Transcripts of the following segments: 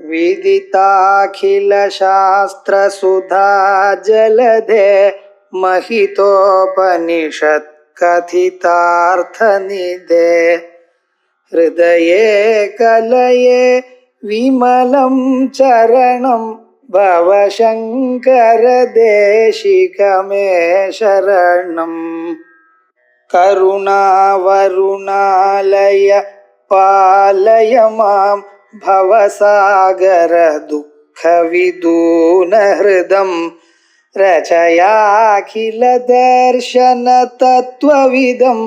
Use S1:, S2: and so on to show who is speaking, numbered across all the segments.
S1: विदिताखिल शास्त्र सुधा जलधे महितोपनिषत् कथितार्थ निधे हृदये कलये विमलं चरणं भवशंकर देशिकमे शरणम् करुणावरुणालय पालय मां भवसागर दुःखविदून हृदं रचयाखिल दर्शन तत्त्वविदं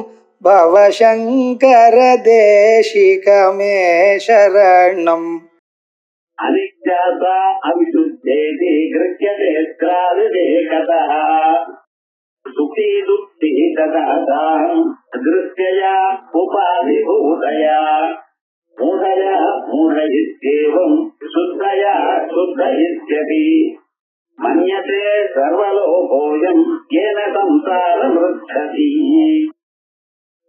S1: भवशंकर देशिकमे शरणम्
S2: अनित्यासा अविशुद्धेति गृह्यते क्रादिदेकतः सुखी दुःखी तदातां दृष्ट्या उपाधिभूतया मूढया मूढ इत्येवं शुद्धया शुद्ध इत्यपि मन्यते सर्वलोकोऽयं येन संसारमृच्छति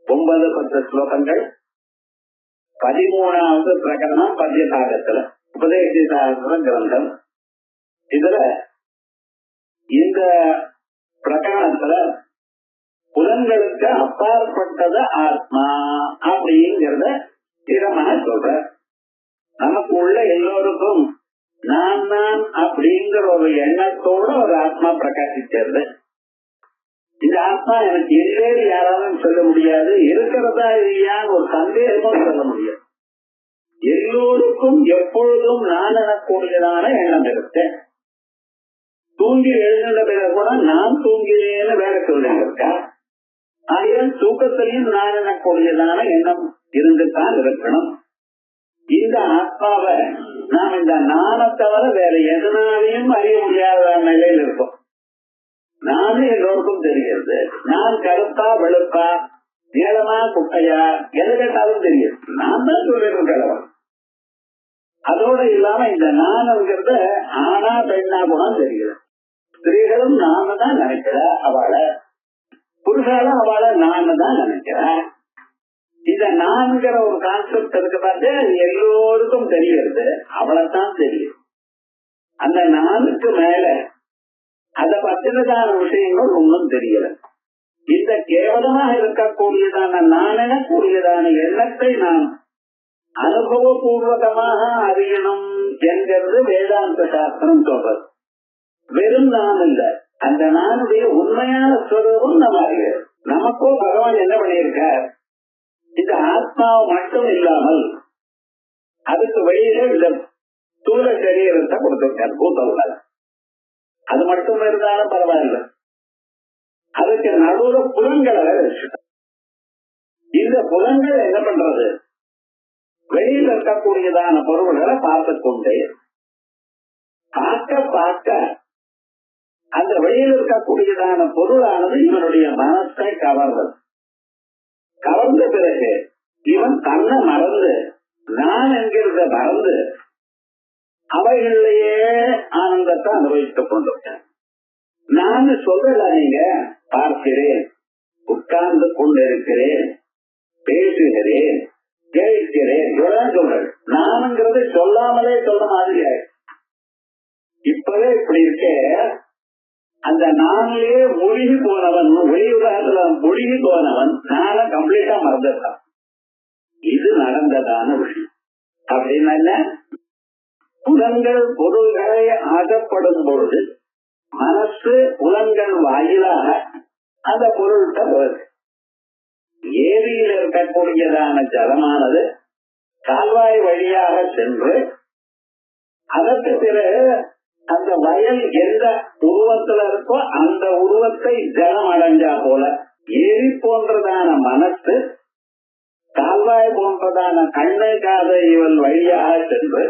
S2: 9-10 ஸ்லோகங்கள் 13வது பிரகரணம் பத்யபாகத்துல உபதேசிசாஸ்திர கிரந்தம். இதுல இந்த பிரகரணத்துல புலன்களுக்கு அப்பாற்பட்டது ஆத்மா அப்படிங்கறத ஸ்திரமாக சொல்ற. நமக்கு உள்ள எல்லோருக்கும் நான் நான் அப்படிங்கிற ஒரு எண்ணத்தோட ஒரு ஆத்மா பிரகாசிக்கிறது. இந்த ஆத்மா எனக்கு இல்லைன்னு யாராலும் சொல்ல முடியாது, இருக்கிறதா இல்லையான்னு ஒரு சந்தேகமும் சொல்ல முடியாது. எல்லோருக்கும் எப்பொழுதும் நான் எனக்கூடியதான எண்ணம் இருக்கு. தூங்கி எழுந்த பிறகு கூட நான் தூங்கினேன்னு வேற சொல்லுங்க இருக்கா. ஆயிரம் தூக்கத்திலையும் நான் எனக்கூடியதான எண்ணம் இருந்துதான் இருக்கணும். இந்த ஆத்மாவை நாம் இந்த நானை தவிர வேற எதனாலையும் அறிய முடியாத நிலையில் இருக்கும். நானும் எல்லோருக்கும் தெரிகிறது. நான் கருப்பா வெளுப்பா நீளமா குட்டையா எது கேட்டாலும் தெரியும். நான் தான் சொல்லிருக்கேன். அதோட இல்லாம இந்த நானுங்கிறத ஆனா பெண்ணா கூட தெரிகிறது. ஸ்திரீகளும் நாம தான் நினைக்கிற அவளை, புருஷாலும் அவளை நாம தான் நினைக்கிற. இந்த நான்கிற ஒரு கான்செப்ட் இருக்கு பார்த்து எல்லோருக்கும் தெரிகிறது. அவளைத்தான் தெரியும். அந்த நானுக்கு மேல அதை பத்தினதான விஷயங்கள் ஒன்றும் தெரியல. இந்த கேவலமாக இருக்கக்கூடியதான நான் எனக்கூடியதான எண்ணத்தை நாம் அனுபவபூர்வகமாக அறியணும் என்கிறது வேதாந்த சாஸ்திரம் சொல்றது. வெறும் நான் இல்ல, அந்த நானுடைய உண்மையான ஸ்வரூபம் நம்ம அறிகிறது. நமக்கோ பகவான் என்ன பண்ணியிருக்கார், இந்த ஆத்மாவை மட்டும் இல்லாமல் அதுக்கு வெளியில இந்த ஸ்தூல சரீரத்தை கொடுத்திருக்கார் பூத்தவுடன். அது மட்டும் இருந்தாலும் பரவாயில்ல, அதுக்கு நடுவுல புலன்களை வச்சுட்டார். இந்த புலன்கள் என்ன பண்றது, வெளியில் இருக்கக்கூடியதான பொருள்களை பார்த்து கொண்டே பார்க்க பார்க்க அந்த வெளியில் இருக்கக்கூடியதான பொருளானது இவனுடைய மனசை கவர்ந்தது. கவர்ந்த பிறகு இவன் தன்னை மறந்து நான் என்கிறத மறந்து அவைகளிலேயே ஆனந்தத்தை அனுபவித்துக் கொண்டிருக்கேன். நான் சொல்லல, நீங்க பார்க்கிறேன், உட்கார்ந்து கொண்டிருக்கிறேன், பேசுகிறேன், கேட்கிறேன், இவ்வளவு சொல்றேன். நானுங்கிறது சொல்லாமலே சொல்ற மாதிரி இப்பவே இப்படி இருக்க. அந்த நானிலே மூழ்கி போனவன், ஒளி உலகத்துல மூழ்கி போனவன் நான கம்ப்ளீட்டா மறந்துட்டான். இது நடந்ததான விஷயம். அப்படின்னா என்ன, புலன்கள் பொருள்களை ஆகப்படும் பொழுது மனசு புலன்கள் வாயிலாக அந்த பொருள்கிட்ட வருது. ஏரியில் இருக்கக்கூடியதான ஜலமானது கால்வாய் வழியாக சென்று அதற்கு பிறகு அந்த வயல் எந்த உருவத்துல இருக்கோ அந்த உருவத்தை ஜலம் அடைஞ்சா போல ஏரி போன்றதான மனசு கால்வாய் போன்றதான கண்ணு காத இவள் வழியாக சென்று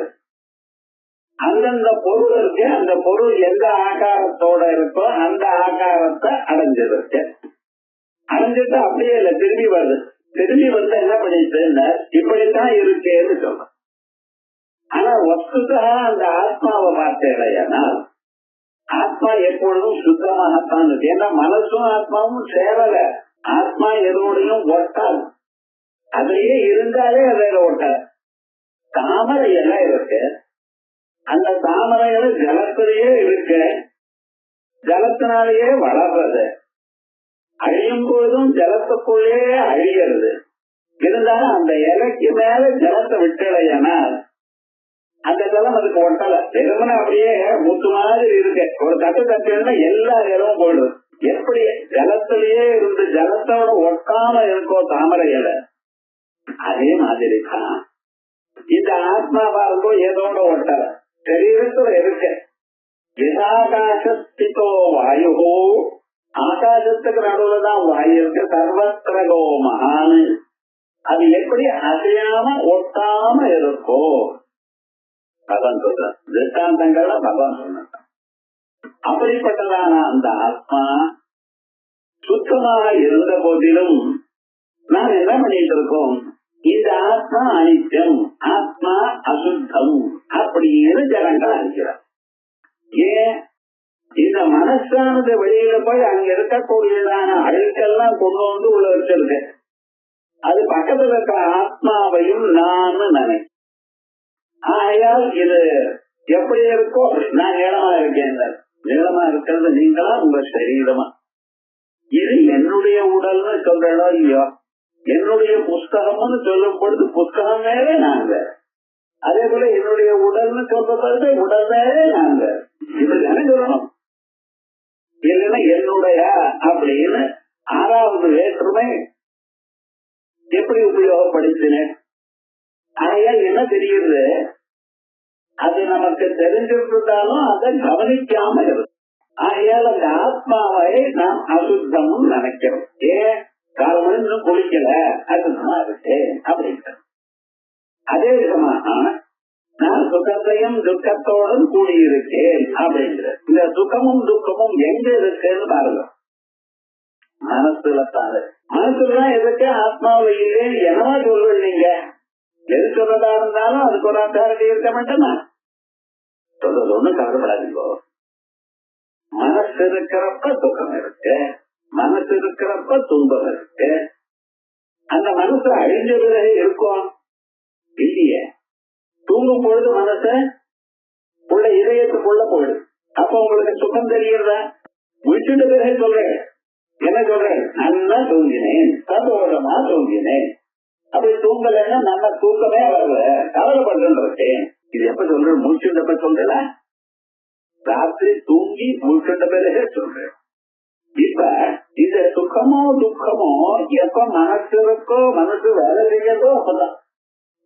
S2: அந்தந்த பொருள் இருக்கு. அந்த பொருள் எந்த ஆகாரத்தோட இருக்கோ அந்த ஆகாரத்தை அடைஞ்சிருக்கு. அடைஞ்சிட்டு அப்படியே இல்ல, திரும்பி வருது. திரும்பி வந்து என்ன பண்ணிட்டு இப்படித்தான் இருக்கேன்னு சொல்ற. ஆனா வஸ்துதா அந்த ஆத்மாவை பார்த்தேனால் ஆத்மா எப்பொழுதும் சுத்தமாகத்தான் இருக்கு. ஏன்னா மனசும் ஆத்மாவும் சேரல. ஆத்மா எதோடையும் ஒட்டாது. அதுலயே இருந்தாலே வேற ஒட்டாது. தாமரை எல்லாம் இருக்கு, ஜலத்தினாலேயே வளர்றது, அழியும் பொழுதும் ஜலத்துக்குள்ளே அழியறது. இருந்தாலும் அந்த இலைக்கு மேல ஜலத்தை விட்டலையானால் அந்த ஜலம் அதுக்கு ஒட்டல, வெறுமனை அப்படியே முத்து மாதிரி இருக்கு. ஒரு தட்டு தட்டுன்னா எல்லா இலவும் போயிடும். எப்படி ஜலத்திலேயே இருந்து ஜலத்தோட ஒட்டாம இருக்கோ தாமரை இலை, அதே மாதிரி தான் இந்த ஆத்மாவா இருக்கோ ஏதோட ஒட்டல, சரீரத்துல இருக்கு. யதாகாசஸ்திதோ வாயு, ஆகாசத்துக்கு நடுவுலதான் வாயு இருக்கு. சர்வத்திரகோ மகான், அது எப்படி அசையாம ஒட்டாம இருக்கோ பகவான் சொல்ற திருஷ்டாந்தங்கள்ல பகவான் சொன்ன. அப்படிப்பட்டதான அந்த ஆத்மா சுத்தமாக இருந்த போதிலும் நாம் என்ன பண்ணிட்டு இருக்கோம், இந்த ஆத்மா அனித்தியம், ஆத்மா அசுத்தம் அப்படின்னு ஜனங்கள் அழிக்கிறார். ஏன் இந்த மனசானது வெளியில போய் அங்க இருக்கக்கூடியதான அழுக்கெல்லாம் கொண்டு வந்து உள்ள வச்சிருக்கு. அது பக்கத்துல இருக்கிற ஆத்மாவையும் நான் நினைக்கிறேன். ஆகையால் இது எப்படி இருக்கோ, நான் நீளமா இருக்கேன், நீளமா இருக்கிறது நீங்களா உங்க சரீரமா, இது என்னுடைய உடல்னு சொல்றோ இல்லையோ, என்னுடைய புஸ்தகம்னு சொல்லும் பொழுது புஸ்தகம் வேறே நாங்க, அதே போல என்னுடைய உடல்னு சொல்றது உடல் வேறே நாங்க, இப்படிதானே சொல்லணும். இல்லைன்னா என்னுடைய அப்படின்னு ஆறாவது வேற்றுமை எப்படி உபயோகப்படுத்தினேன். ஆகையால் என்ன தெரியுது, அது நமக்கு தெரிஞ்சிருந்தாலும் அதை கவனிக்காம இருக்கு. ஆகையால் அந்த ஆத்மாவை நாம் அசுத்தம் நினைக்கிறோம். ஏன் காலம் இன்னும் குளிக்கல, அசுத்தமா இருக்கு அப்படின்ட்டு. அதே விதமாக நான் சுகத்தையும் துக்கத்தோடும் கூடியிருக்கேன் அப்படிங்கிற இந்த சுகமும் துக்கமும் எங்க இருக்குன்னு பாருங்க, மனசுல பாரு. மனசுலதான் எதுக்கு ஆத்மாவில இல்லே என்னவா சொல்றீங்க, எது சொல்றதா இருந்தாலும் அதுக்கு ஒரு அத்தாரிட்டி இருக்க மாட்டேன்னா சொல்றது ஒண்ணு கவலைப்படாதீங்கோ. மனசு இருக்கிறப்ப துக்கம் இருக்கு, மனசு இருக்கிறப்ப துன்பம் இருக்கு. அந்த மனசு அழிஞ்ச பிறகு இருக்கும் இல்லையே. தூங்கும் பொழுது மனச உள்ள இதயத்துக்குள்ள போயிடும். அப்ப உங்களுக்கு சுகம் தெரியுறதா? விட்டுட்டு பிறகு சொல்றேன், என்ன சொல்றேன், நல்லா தூங்கினேன், சந்தோஷமா தூங்கினேன். அப்படி தூங்கலைன்னா நல்ல தூக்கமே வரல, கவலைப்படுறேன். இது எப்ப சொல்றேன், மூச்சுண்டப்ப சொல்றல, ராத்திரி தூங்கி மூச்சுண்ட பிறகு சொல்றேன். இப்ப இந்த சுகமோ துக்கமோ எப்ப மனசு இருக்கோ, மனசு வேலை செய்யறதோ அப்பதான்.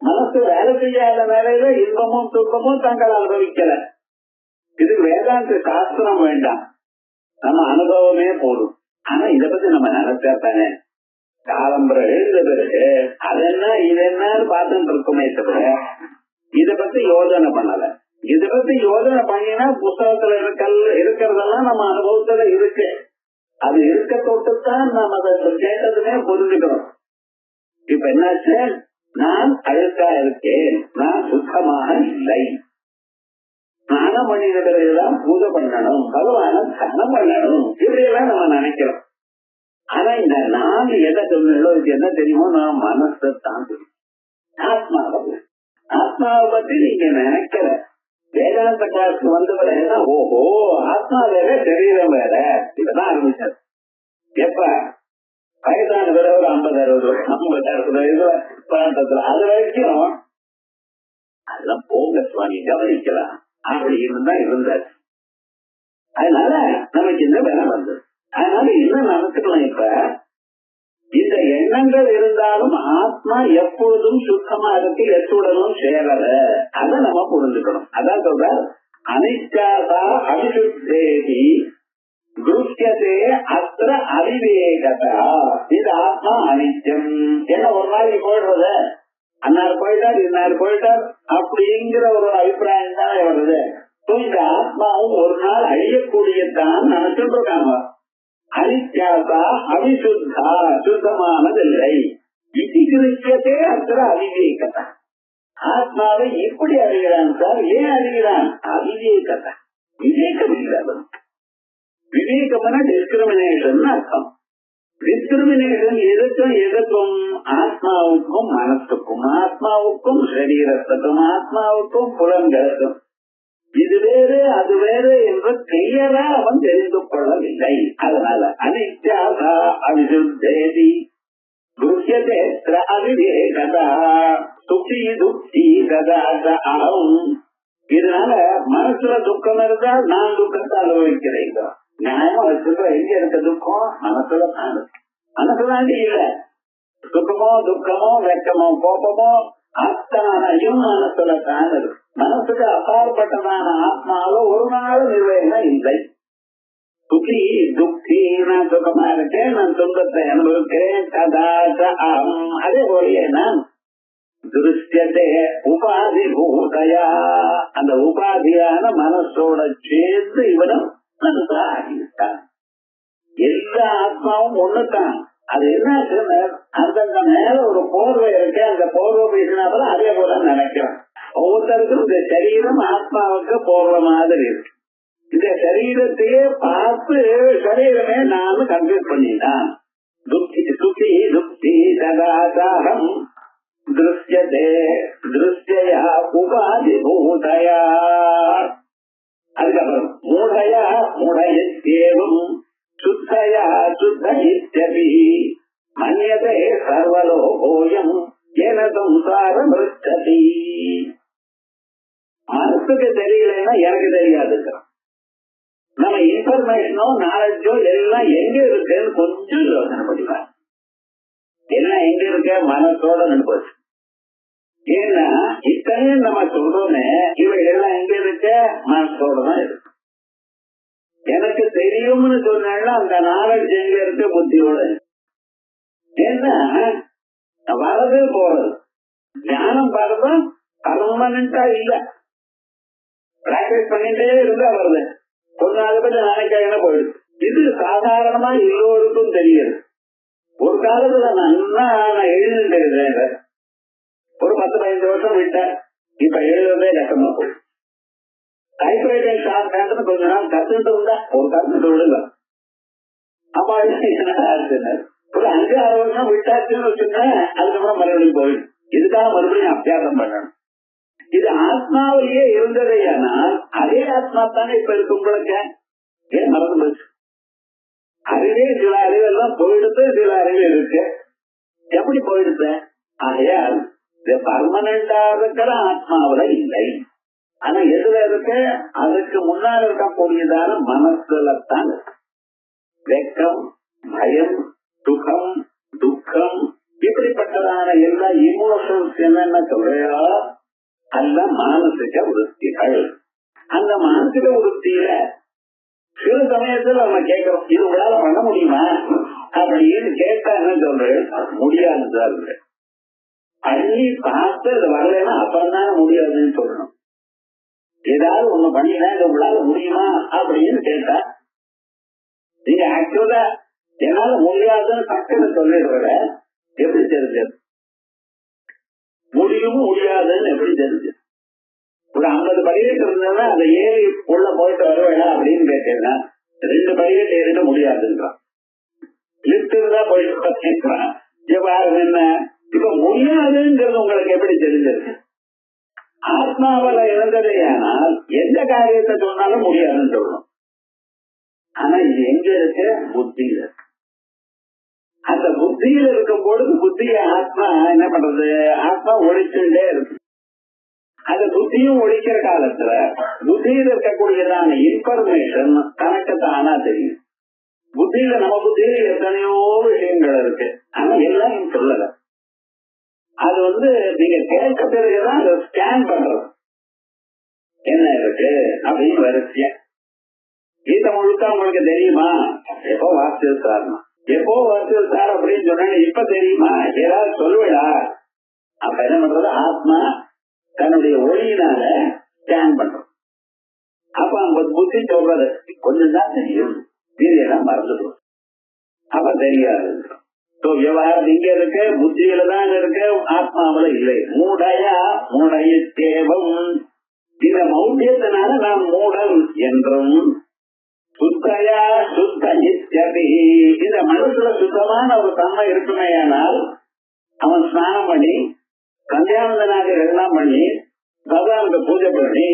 S2: மனசு வேலை செய்யாத வேலையில இன்பமும் துன்பமும் தாங்கள் அனுபவிக்கல. இதுக்கு வேதாந்த சாஸ்திரம் வேண்டாம், நம்ம அனுபவமே போதும். ஆனா இத பத்தி நம்ம நினைச்சா தானே, காலம்பரம் எழுந்த பிறகு அதென்ன இதென்னு பார்த்துட்டு இருக்குமே தவிர இத பத்தி யோஜனை பண்ணல. இத பத்தி யோஜனை பண்ணினா புத்தகத்துல இருக்கிறதெல்லாம் நம்ம அனுபவத்துல இருக்கு. அது இருக்க தொட்டுத்தான் நம்ம அதை கேட்டதுமே புரிஞ்சுக்கணும். இப்ப என்னாச்சு, நான் அழுக்கா இருக்கேன், நான் சுத்தமாக இல்லை, ஸ்நானம் பண்ணின பிறகுதான் பூஜை பண்ணணும், பகவான ஸ்நானம் பண்ணணும், இப்படி எல்லாம் நம்ம நினைக்கிறோம். ஆனா இந்த நான் எதை சொல்லணும், இது என்ன தெரியுமோ, நான் மனசை தான் தெரியும், ஆத்மாவை பத்தி நீங்க நினைக்கிற. வேதாந்த கிளாஸ்க்கு வந்த பிறகுதான் ஓஹோ ஆத்மா வேற சரீரம் வேற, இப்பதான் ஆரம்பிச்சாரு. எப்ப வயதான பிறகு ஒரு 50-60 வயசுல பிராண்டத்துல அது வரைக்கும் அதெல்லாம் போங்க சுவாமி கவனிக்கலாம் அப்படின்னு தான் இருந்தாரு. அதனால நமக்கு இந்த வேலை வந்தது. அதனால என்ன நடத்துக்கலாம், இப்ப இந்த எண்ணங்கள் இருந்தாலும் ஆத்மா எப்பொழுதும் சுத்தமா இருக்கு, எத்துடனும் சேரல, அதை நம்ம புரிஞ்சுக்கணும். அதான் சொல்ற அனித்யாதா அவிசுத்தேகி துஷ்யதே அத்திர அவிவேகதா. இந்த ஆத்மா அனித்தியம். என்ன ஒரு நாளைக்கு போயிடுறது, அன்னார் போயிட்டார் இன்னார் போயிட்டார் அப்படிங்கிற ஒரு அபிப்பிராயம் தான் வருது. இந்த ஆத்மாவும் ஒரு நாள் அழியக்கூடியதான் நினைச்சுட்டு இருக்காங்க. அனித்யாசா அவிசுத்தா, சுத்தமானதில்லை. இது கிருஷ்யத்தே அத்திர அவிவேகதா. ஆத்மாவை எப்படி அறிகிறான் சார், ஏன் அறிகிறான், அவிவேகதா, விவேகம் இல்லாத. விவேகம்னா டிஸ்கிரிமினேஷன் அர்த்தம். டிஸ்கிரிமினேஷன் எதுக்கும் ஆத்மாவுக்கும் மனசுக்கும், ஆத்மாவுக்கும் சரீரத்துக்கும், ஆத்மாவுக்கும் புலன்களுக்கும். இது வேறு அது வேறு என்று கிளியரா அவன் தெரிந்து கொள்ளவில்லை. அதனால அனித்யாசா அவிசுத்தேதி துஷ்யதேத்ர அவிவேகதா சுகி துக்கி கதாச அகம். இதனால மனசுல துக்கம் இருந்தால் நான் துக்கத்தை அனுபவிக்கிறேன். நியாயமா வச்சுக்கோ, எங்க இருக்க துக்கம்? மனசுல தான். மனசுதாண்டி இல்ல. சுகமோ துக்கமோ வெக்கமோ கோபமோ அத்தனையும் மனசுல தான் இருக்கு. மனசுக்கு அப்பாற்பட்டதான ஆத்மாவில ஒரு நாள் நிர்வகம் இல்லை. சுகி துக்கி, நான் சுகமா இருக்கேன், நான் துன்பத்தை அனுபவிக்கிறேன். கதாச அகம். அதே போலயே நான் திருஷ்யத்தை உபாதி பூதையா, அந்த உபாதியான மனசோட சேர்ந்து இவனும் மனசாகிட்டான். எல்லா ஆத்மாவும் ஒண்ணுதான். அது என்ன, அந்தந்த மேல ஒரு போர்வை இருக்கு, அந்த போர்வை பேசினாலும் அதே போல நினைக்கிறோம். ஒவ்வொருத்தருக்கும் இந்த சரீரம் ஆத்மாவுக்கு போர்வை மாதிரி இருக்கு. இந்த சரீரத்தையே பார்த்து சரீரமே நான் கன்ஃபியூஸ் பண்ணிட்டான். துக்கி சுகி துக்கி சதாசாரம் திருஷ்யதே திருஷ்யா உபாதி பூதயா. அதுக்கப்புறம் மூடயா மூடயேவும் சுத்தயா சுத்த இத்யபி மன்யதே சர்வலோகோயம் ஏன சம்சாரம் ருச்சதி. மனசுக்கு தெரியலன்னா எனக்கு தெரியாதுங்கிறான். நம்ம இன்ஃபர்மேஷனோ நாலேஜோ எல்லாம் எங்க இருக்குன்னு கொஞ்சம் யோசனை பண்ணிக்கலாம். எல்லாம் எங்க இருக்க? மனசோட நினைப்போச்சு. ஏன்னா இத்தனையும் நம்ம சொல்றோமே, இவைகள்லாம் எங்க இருக்க? மனசோட தான் இருக்கு. எனக்கு தெரியும்னு சொன்னா அந்த நாலேஜ் எங்க இருக்கு? புத்தியோட. ஏன்னா வரது போறது ஞானம் பாருதான் பர்மனண்டா இல்ல. பிராக்டிஸ் பண்ணிட்டே இருந்தா வருது. கொஞ்ச நாள் பத்தி நினைக்க போயிடுது. இது சாதாரணமா எல்லோருக்கும் தெரியுது. ஒரு காலத்துல நல்லா நான் எழுதுட்டு ஒரு 10-15 வருஷம் விட்டேன். இப்ப எழுதுறதே கஷ்டமா போயிடுது. டைப்ரைட்டிங் ஷார்ட் கொஞ்ச நாள் கத்துட்டு இருந்தா ஒரு கத்துட்டு விடுங்க. அப்பா ஒரு 5-6 வருஷம் விட்டாச்சுன்னு வச்சுருந்தேன். அதுக்கப்புறம் மறுபடியும் போயிடும். இதுக்காக மறுபடியும் அபியாசம் பண்ணணும். இது ஆத்மாவிலேயே இருந்ததையானால் அதே ஆத்மா தானே இப்ப இருக்கு. உங்களுக்கு ஏன் மறந்து போச்சு? அறிவே சில அறிவெல்லாம் போயிடுத்து, சில அறிவு இருக்கு. எப்படி போயிடுத்த? ஆகையால் பர்மனண்டா இருக்கிற ஆத்மாவில இல்லை. ஆனா எதுல இருக்கு? அதுக்கு முன்னால் இருக்கக்கூடியதான மனசுலத்தான் இருக்கு. வெக்கம், பயம், சுகம், துக்கம், இப்படிப்பட்டதான எல்லா இமோஷன்ஸ் என்னென்ன சொல்றையோ அல்ல மானசிக விருத்திகள். அந்த மானசிக விருத்தியில சில சமயத்துல நம்ம கேட்கிறோம், இது உங்களால பண்ண முடியுமா அப்படின்னு கேட்டா என்ன சொல்றேன்? முடியாதுதான். பண்ணி பார்த்து அது வரலன்னா அப்பதானே முடியாதுன்னு சொல்லணும். ஏதாவது ஒண்ணு பண்ணினா இது உங்களால முடியுமா அப்படின்னு கேட்டா நீங்க ஆக்சுவலா என்னால முடியாதுன்னு டக்குன்னு சொல்லிடுற. எப்படி தெரிஞ்சது? முடியும் முடியாதுன்னு எப்படி தெரிஞ்சது? ஒரு 50 படிக்கட்டு இருந்ததுன்னா அந்த ஏறி உள்ள போயிட்டு வருவேனா அப்படின்னு கேட்டேன்னா 2 படிக்கட்டு ஏறிட முடியாதுன்றான். லிப்ட் இருந்தா போயிட்டு கேட்கிறான். என்ன இப்ப முடியாதுங்கிறது உங்களுக்கு எப்படி தெரிஞ்சது? ஆத்மாவில இருந்ததையானால் எந்த காரியத்தை சொன்னாலும் முடியாதுன்னு சொல்லணும். ஆனா இது எங்க இருக்கு? புத்தியில. அந்த புத்தியில இருக்கும் பொழுது புத்திய ஆத்மா என்ன பண்றது? ஆத்மா ஒழிச்சுட்டே இருக்கு. அந்த புத்தியும் ஒழிக்கிற காலத்துல புத்தியில இருக்கக்கூடியதான இன்ஃபர்மேஷன் தனக்கு தானா தெரியும். புத்தியில நம்ம புத்தியில எத்தனையோ விஷயங்கள் இருக்கு. ஆனா எல்லாம் சொல்லல. அது நீங்க கேட்க பிறகுதான் அதை ஸ்கேன் பண்றது. என்ன இருக்கு அப்படின்னு வரிசையா. கீதை முழுக்க உங்களுக்கு தெரியுமா? எப்போ வாசிச்சிருக்காருமா? எப்போ வாசிச்சிருக்காரு அப்படின்னு சொன்னா இப்ப தெரியுமா? ஏதாவது சொல்லுவா? அப்ப என்ன பண்றது? ஆத்மா தன்னுடைய ஒளியினால ஸ்கேன் பண்றோம். அப்ப அவங்க புத்தி சொல்றது கொஞ்சம் தான் தெரியும், மீதியெல்லாம் மறந்துடும். அப்ப தெரியாது. விவகாரம் இங்க இருக்கு, புத்தியில தான் இருக்கு, ஆத்மாவில இல்லை. மூடையா மூடைய தேவம். இந்த மௌட்டியத்தினால நான் மூடன் என்றும் சுத்தையா சுத்த இத்யபி. இந்த மனசுல சுத்தமான ஒரு தன்மை இருக்குமேயானால் அவன் ஸ்நானம் பண்ணி கல்யாண நாட்கள் எல்லாம் பண்ணி பகவானுக்கு பூஜை பண்ணி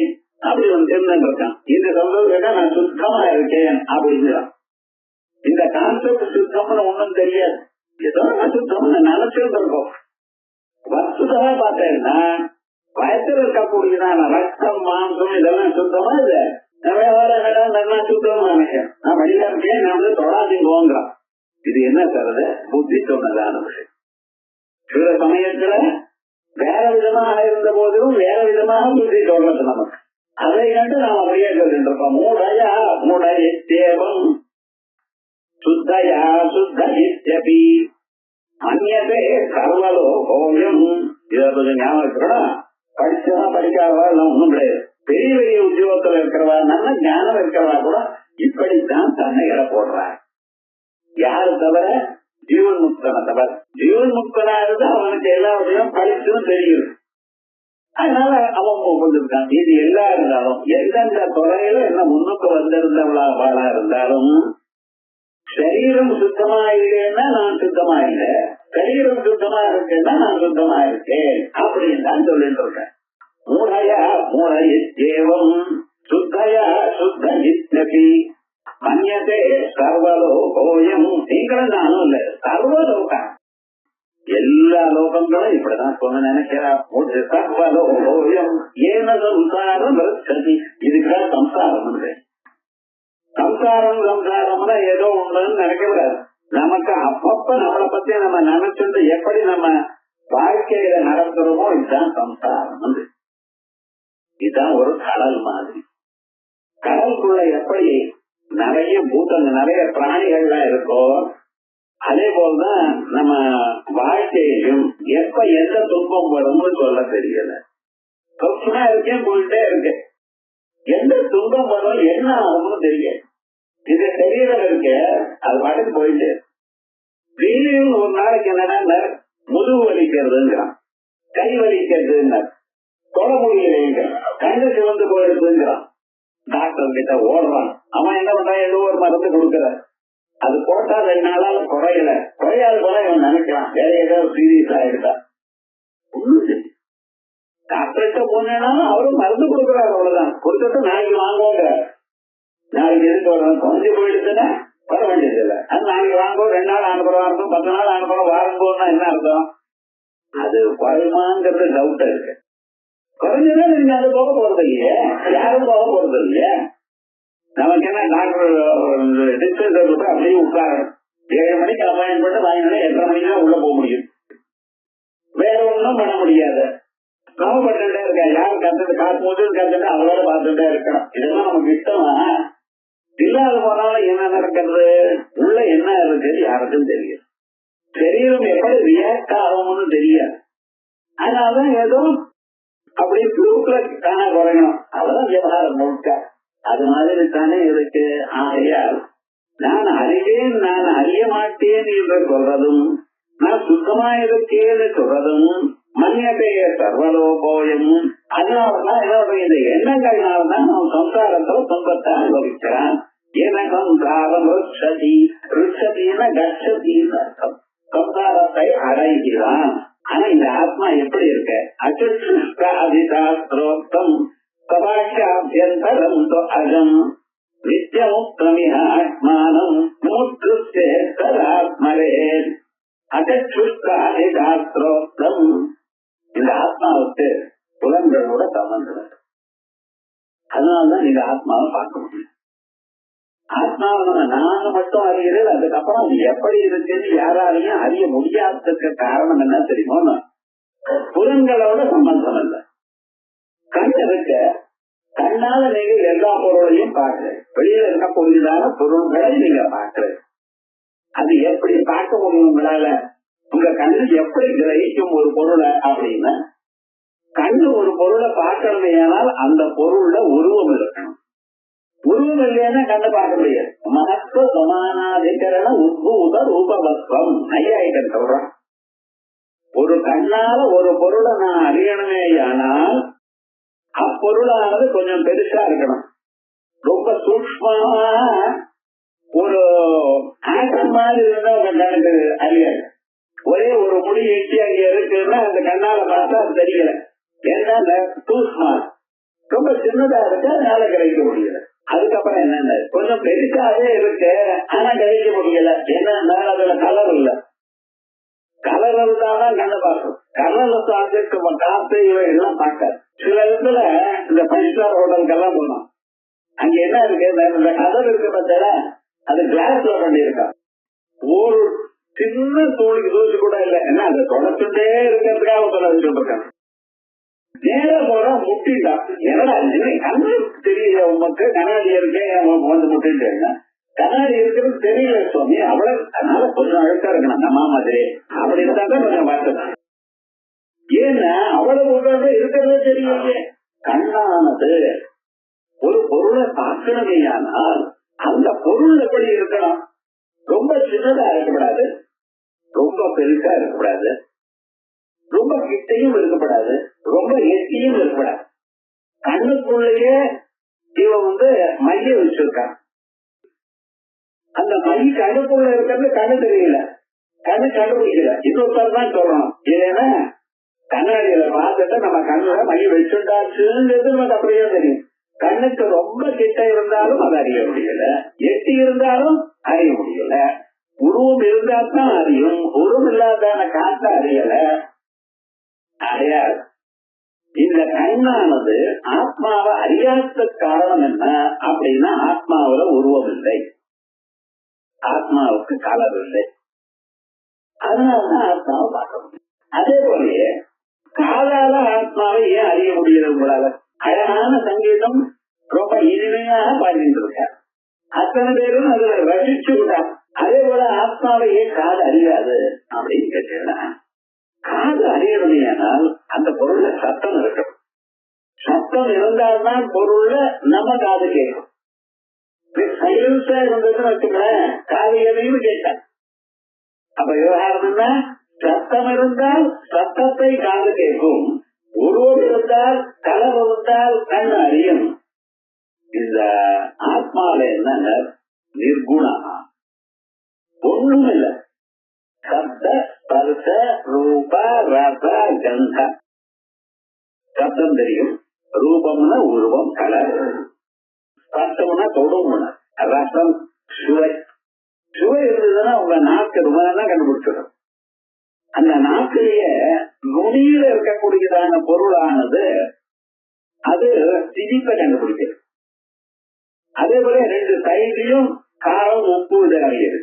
S2: அப்படி இருந்துட்டு இருக்கான். இந்த சந்தோஷம் நான் சுத்தமா இருக்கேன் அப்படிங்கிறான். இந்த கான்செப்ட் சுத்தம்னு ஒண்ணும் தெரியாது, ஏதோ அசுத்தம்னு நினைச்சுட்டு இருக்கோம். வஸ்துதா பார்த்தேன்னா வயசுல இருக்கக்கூடியதான ரத்தம் மாம்சம் இதெல்லாம் சுத்தமா இல்லை. நல்லா சுத்தமா நினைக்கிறேன், நான் வழியா இருக்கேன், நான் வந்து தொடாதீங்கோங்கிறான். இது என்ன தருது? புத்தி சொன்னதான விஷயம். சில சமயத்துல வேற விதமாக இருந்த போதிலும் வேற விதமாக புத்தி சொல்றது நமக்கு. அதை கண்டு நாம் அப்படியே சொல்லிட்டு இருக்கோம். மூடயா மூடயேவம் சுத்தயா சுத்தபி அந்நதே சர்வலோ கோயம். இதை கொஞ்சம் ஞாபகம் இருக்கணும். படிச்சவா படிக்காதவா எல்லாம் ஒண்ணும் கிடையாது. பெரிய பெரிய உத்தியோகத்துல இருக்கிறவா, நல்ல ஞானம் இருக்கிறவா கூட இப்படித்தான் தன்னைகளை போடுறார். யாரு தவிர? ஜீவன் முக்தனை தவிர. ஜீவன் முக்தனா இருந்து அவனுக்கு எல்லாத்தையும் படிச்சுன்னு தெரியும். அதனால அவன் கொண்டிருக்கான். இது எல்லா இருந்தாலும் எந்தெந்த துறையில என்ன முன்னுக்கு வந்திருந்தவளா இருந்தாலும் சரீரம் சுத்தமா இல்லைன்னா நான் சுத்தமா இல்லை, சரீரம் சுத்தமா இருக்கேன்னா நான் சுத்தமா இருக்கேன் அப்படின்னு தான் சொல்லிட்டு இருக்கேன். மூடயா மூடயேவம் சுத்தயா சுத்தபி மன்யதே சர்வலோகோயம். நீங்களும் நானும் இல்ல, சர்வலோகம் எல்லா லோகங்களும் இப்படிதான் சொன்ன நினைக்கிறா. சர்வலோகோயம் ஏன சம்சாரம் ரட்சதி. இதுக்குதான் சம்சாரம் இல்லை. சம்சாரம் சம்சாரம்னா ஏதோ ஒண்ணுன்னு நினைக்கக்கூடாது. நமக்கு அப்பப்ப நம்மளை பத்தி நம்ம நினைச்சுட்டு எப்படி நம்ம வாழ்க்கையில நடத்துறோமோ இதுதான் சம்சாரம். இதுதான் ஒரு கடல் மாதிரி. கடலுக்குள்ள எப்படி நிறைய பூத்தங்க நிறைய பிராணிகள்லாம் இருக்கோ அதே போலதான் நம்ம வாழ்க்கையிலும் எப்ப எந்த துன்பம் வரும்னு சொல்ல தெரியல. சொச்சமா இருக்கேன் போயிட்டே இருக்கேன், எந்த துன்பம் வரும் என்ன ஆகும்னு தெரியல. இது சரீரம் இருக்க அது பாட்டுக்கு போயிட்டு திடீர்னு ஒரு நாளைக்கு என்னன்னா முதுகு வலிக்கிறதுங்கிறான், கை வலிக்கிறதுங்கிறான், தொட முடியலைங்க, கண்ணு சிவந்து போயிடுதுங்கிறான். டாக்டர் கிட்ட ஓடுறான். அவன் என்ன பண்றான்? ஏதோ ஒரு மருந்து கொடுக்கற, அது போட்டா 2 நாளால குறையல, குறையாது போல இவன் நினைக்கிறான் வேற ஏதாவது சீரியஸ் ஆயிடுதா. டாக்டர்கிட்ட போனாலும் அவரும் மருந்து கொடுக்குறாரு, அவ்வளவுதான். கொடுத்துட்டு நாளைக்கு வாங்குவாங்க, நாளைக்கு எதுக்கு வரணும், குறைஞ்சு போயிடுச்சுன்னா வர வேண்டியது இல்லை. அது நாளைக்கு வாங்குவோம், 2 நாள் அனுப்புறோம் அர்த்தம், 10 நாள் அனுப்புறோம், வாரம் போனா என்ன அர்த்தம்? அது குறையுமாங்கிறது டவுட் இருக்கு. குறைஞ்சதா நீங்க அது போக போறது இல்லையே, யாரும் போக போறது இல்லையே. நமக்கு என்ன டாக்டர் டிஸ்பென்சர் அப்படியே உட்காரணும். 7 மணிக்கு அப்பாயின்மெண்ட் பண்ணி வாங்கினா 8:30 மணிக்கு தான் உள்ள போக முடியும். வேற ஒன்றும் பண்ண முடியாது. நம்ம பண்ணிட்டே இருக்க, யாரும் கத்துட்டு காசு முடிச்சு கத்துட்டு அவளோட பார்த்துட்டே இருக்கணும். இதெல்லாம் நமக்கு இஷ்டமா இல்லாத போனாலும் என்ன நடக்கிறது, உள்ள என்ன இருக்குது யாருக்கும் தெரியும். சரீரம் எப்படி ரியாக்ட் ஆகும்னு தெரியாது. அதனாலதான் ஏதோ அப்படி குரூப்ல தானே குறையணும், அவ்வளவுதான் விவகாரம் முழுக்க. அது மாதிரி தானே இருக்கு. ஆகையால் நான் அறிவேன் நான் அறிய மாட்டேன் என்று சொல்றதும், நான் சுத்தமா இருக்கேன்னு சொல்றதும் மன்யதைய சர்வலோகோயம். அதனாலதான் என்னுடைய இந்த எண்ணங்கள்னால்தான் அவன் சம்சாரத்துல துன்பத்தை அனுபவிக்கிறான். என சம்சாரம் ருஷதி, ருஷதின கட்சதின்னு அர்த்தம், சம்சாரத்தை அடைகிறான். ஆனா இந்த ஆத்மா எப்படி இருக்க? அச்சுஷ்டாதிசாஸ்திரோக்தம் சபாஷ்யாபியந்தரம் அஜம் நித்யமுக்தமிஹாத்மானம் முத்ருஸ்தேத்மரே. அச்சுஷ்டாதிசாஸ்திரோக்தம் இந்த ஆத்மாவுக்கு புலன்களோட சம்பந்தம். அதனால்தான் இந்த ஆத்மாவை பார்க்க முடியும். ஆத்மாவை நான் மட்டும் அறிகிறேன், அதுக்கப்புறம் அது எப்படி இருக்குன்னு யாராலையும் அறிய முடியாததுக்கு காரணம் என்ன தெரியுமோ? புலன்களோட சம்பந்தம் இல்லை. கண் இருக்க, கண்ணால நீங்க எல்லா பொருளையும் பார்க்கிறேன், வெளியில இருக்கக்கூடியதான பொருள்களை நீங்க பார்க்கிறேன். அது எப்படி பார்க்க முடியும் உங்களால? உங்க கண்ணு எப்படி கிரகிக்கும் ஒரு பொருளை அப்படின்னா, கண்ணு ஒரு பொருளை பார்க்கறது ஏனால் அந்த பொருள்ல உருவம் இருக்கணும். உருவம் இல்லைன்னா கண்ணு பார்க்க முடியாது. மகத்துவ சமானாதிகரண உத்பூத ரூபவத்வம் நையாயிகன் சொல்றான். ஒரு கண்ணால ஒரு பொருளை நான் அறியணுமே ஆனால் அப்பொருளானது கொஞ்சம் பெருசா இருக்கணும். ரொம்ப சூக்ஷ்மமா ஒரு ஆட்டம் மாதிரி இருந்தா உங்க கண்ணுக்கு அறியாது. ஒரே ஒரு முடி எட்டி அங்க இருக்குன்னா அந்த கண்ணால பார்த்தா அது தெரியல. ஏன்னா சூக்ஷ்மா ரொம்ப சின்னதா இருக்கு, அதனால கிரகிக்க முடியல. அதுக்கப்புறம் என்னென்ன கொஞ்சம் பெருசாவே இருக்கு, ஆனா கிரகிக்க முடியல. என்னன்னா அதுல கலர் இல்ல. கலர் இருந்தாதான் கண்ணை பார்க்கும். கலர்லெஸ் ஆப்ஜெக்ட் காத்து இவை எல்லாம் பார்க்காது. சில இடத்துல இந்த 5 ஸ்டார் ஹோட்டலுக்கெல்லாம் போனோம், அங்க என்ன இருக்கு, இந்த கலர் இருக்கு பார்த்தா அது கிளாஸ்ல பண்ணிருக்கா. ஒரு சின்ன தூளிக்கு தூசி கூட இல்லை. என்ன அதை தொடச்சுட்டே இருக்கிறதுக்காக சொல்ல வச்சுருக்காங்க. நேர போற முட்டிட்டா, என்னடா கண்ணு தெரியல உமக்கு, கண்ணாடி இருக்கேன் வந்து முட்டிட்டேங்க. கண்ணாடி இருக்கிறது தெரியல சுவாமி, அவ்வளவு அதனால கொஞ்சம் அழுக்கா இருக்கணும் நம்ம மாதிரி அப்படி இருந்தா தான் கொஞ்சம் பார்த்துதான். ஏன்னா அவ்வளவு உடனே இருக்கிறதே தெரியலையே. கண்ணானது ஒரு பொருளை பார்க்கணுமேயானால் அந்த பொருள் எப்படி இருக்கணும்? ரொம்ப சின்னதா இருக்கக்கூடாது, ரொம்ப பெருசா இருக்கக்கூடாது, ரொம்ப கிட்டையும் இருக்கப்படாது, ரொம்ப எட்டியும் இருக்கக்கூடாது. கண்ணுக்குள்ளேயே இவன் மைய வச்சிருக்கான். அந்த மை கண்ணுக்குள்ள இருக்கிறது கண்ணு தெரியல, கண்ணு கண்டுபிடிக்கல. இன்னொருத்தர் தான் சொல்லணும். ஏன்னா கண்ணாடியில பார்த்துட்டு நம்ம கண்ணுல மை வச்சுட்டாச்சுங்கிறது நமக்கு அப்படியே தெரியும். கண்ணுக்கு ரொம்ப கிட்ட இருந்தாலும் அதை அறிய முடியல, எட்டி இருந்தாலும் அறிய முடியல. உருவம் இருந்தா தான் அறியும், உருவம் இல்லாதான காத்த அறியல. அறியாது. இந்த கண்ணானது ஆத்மாவை அறியாத காரணம் என்ன அப்படின்னா, ஆத்மாவில உருவம் இல்லை, ஆத்மாவுக்கு கலர் இல்லை, அதனாலதான் ஆத்மாவை பார்க்க முடியும். அதே போலயே காதால ஆத்மாவை ஏன் அறிய முடியல உங்களால? அழகான சங்கீதம் ரொம்ப இனிமையாக பாடிட்டு இருக்கார், அத்தனை பேரும் அதுல ரசிச்சு விட்டார். அதே போல ஆத்மாவை ஏன் காது அறியாது அப்படின்னு கேட்டீங்கன்னா, காது அறியணுமையானால் அந்த பொருள்ல சத்தம் இருக்கணும். சத்தம் இருந்தால்தான் பொருள்ல நம்ம காது கேட்கும். சைலன்ஸா இருந்ததுன்னு வச்சுக்கிறேன், காது எதையும் கேட்டான். அப்ப விவகாரம் என்ன? சத்தம் இருந்தால் சத்தத்தை காது கேட்கும், உருவம் இருந்தால் கலர் இருந்தால் கண் அறியும். இந்த ஆத்மால என்ன நிர்குணா, ஒண்ணும் இல்லை. சப்த ஸ்பர்ச ரூப ரச கந்த. சப்தம் தெரியும், ரூபம்னா உருவம் கலர், ஸ்பர்சம்னா தொடும், ரசம் சுவை. சுவை இருந்ததுன்னா உங்க நாக்கு ரொம்ப தான் கண்டுபிடிச்சிடும். அந்த நாக்கிலேயே நுனியில இருக்கக்கூடியதான பொருளானது அது திதிப்பை கண்டுபிடிக்கிறது. அதே போல 2 சைட்லயும் காரம் உப்பு இது அறியுது.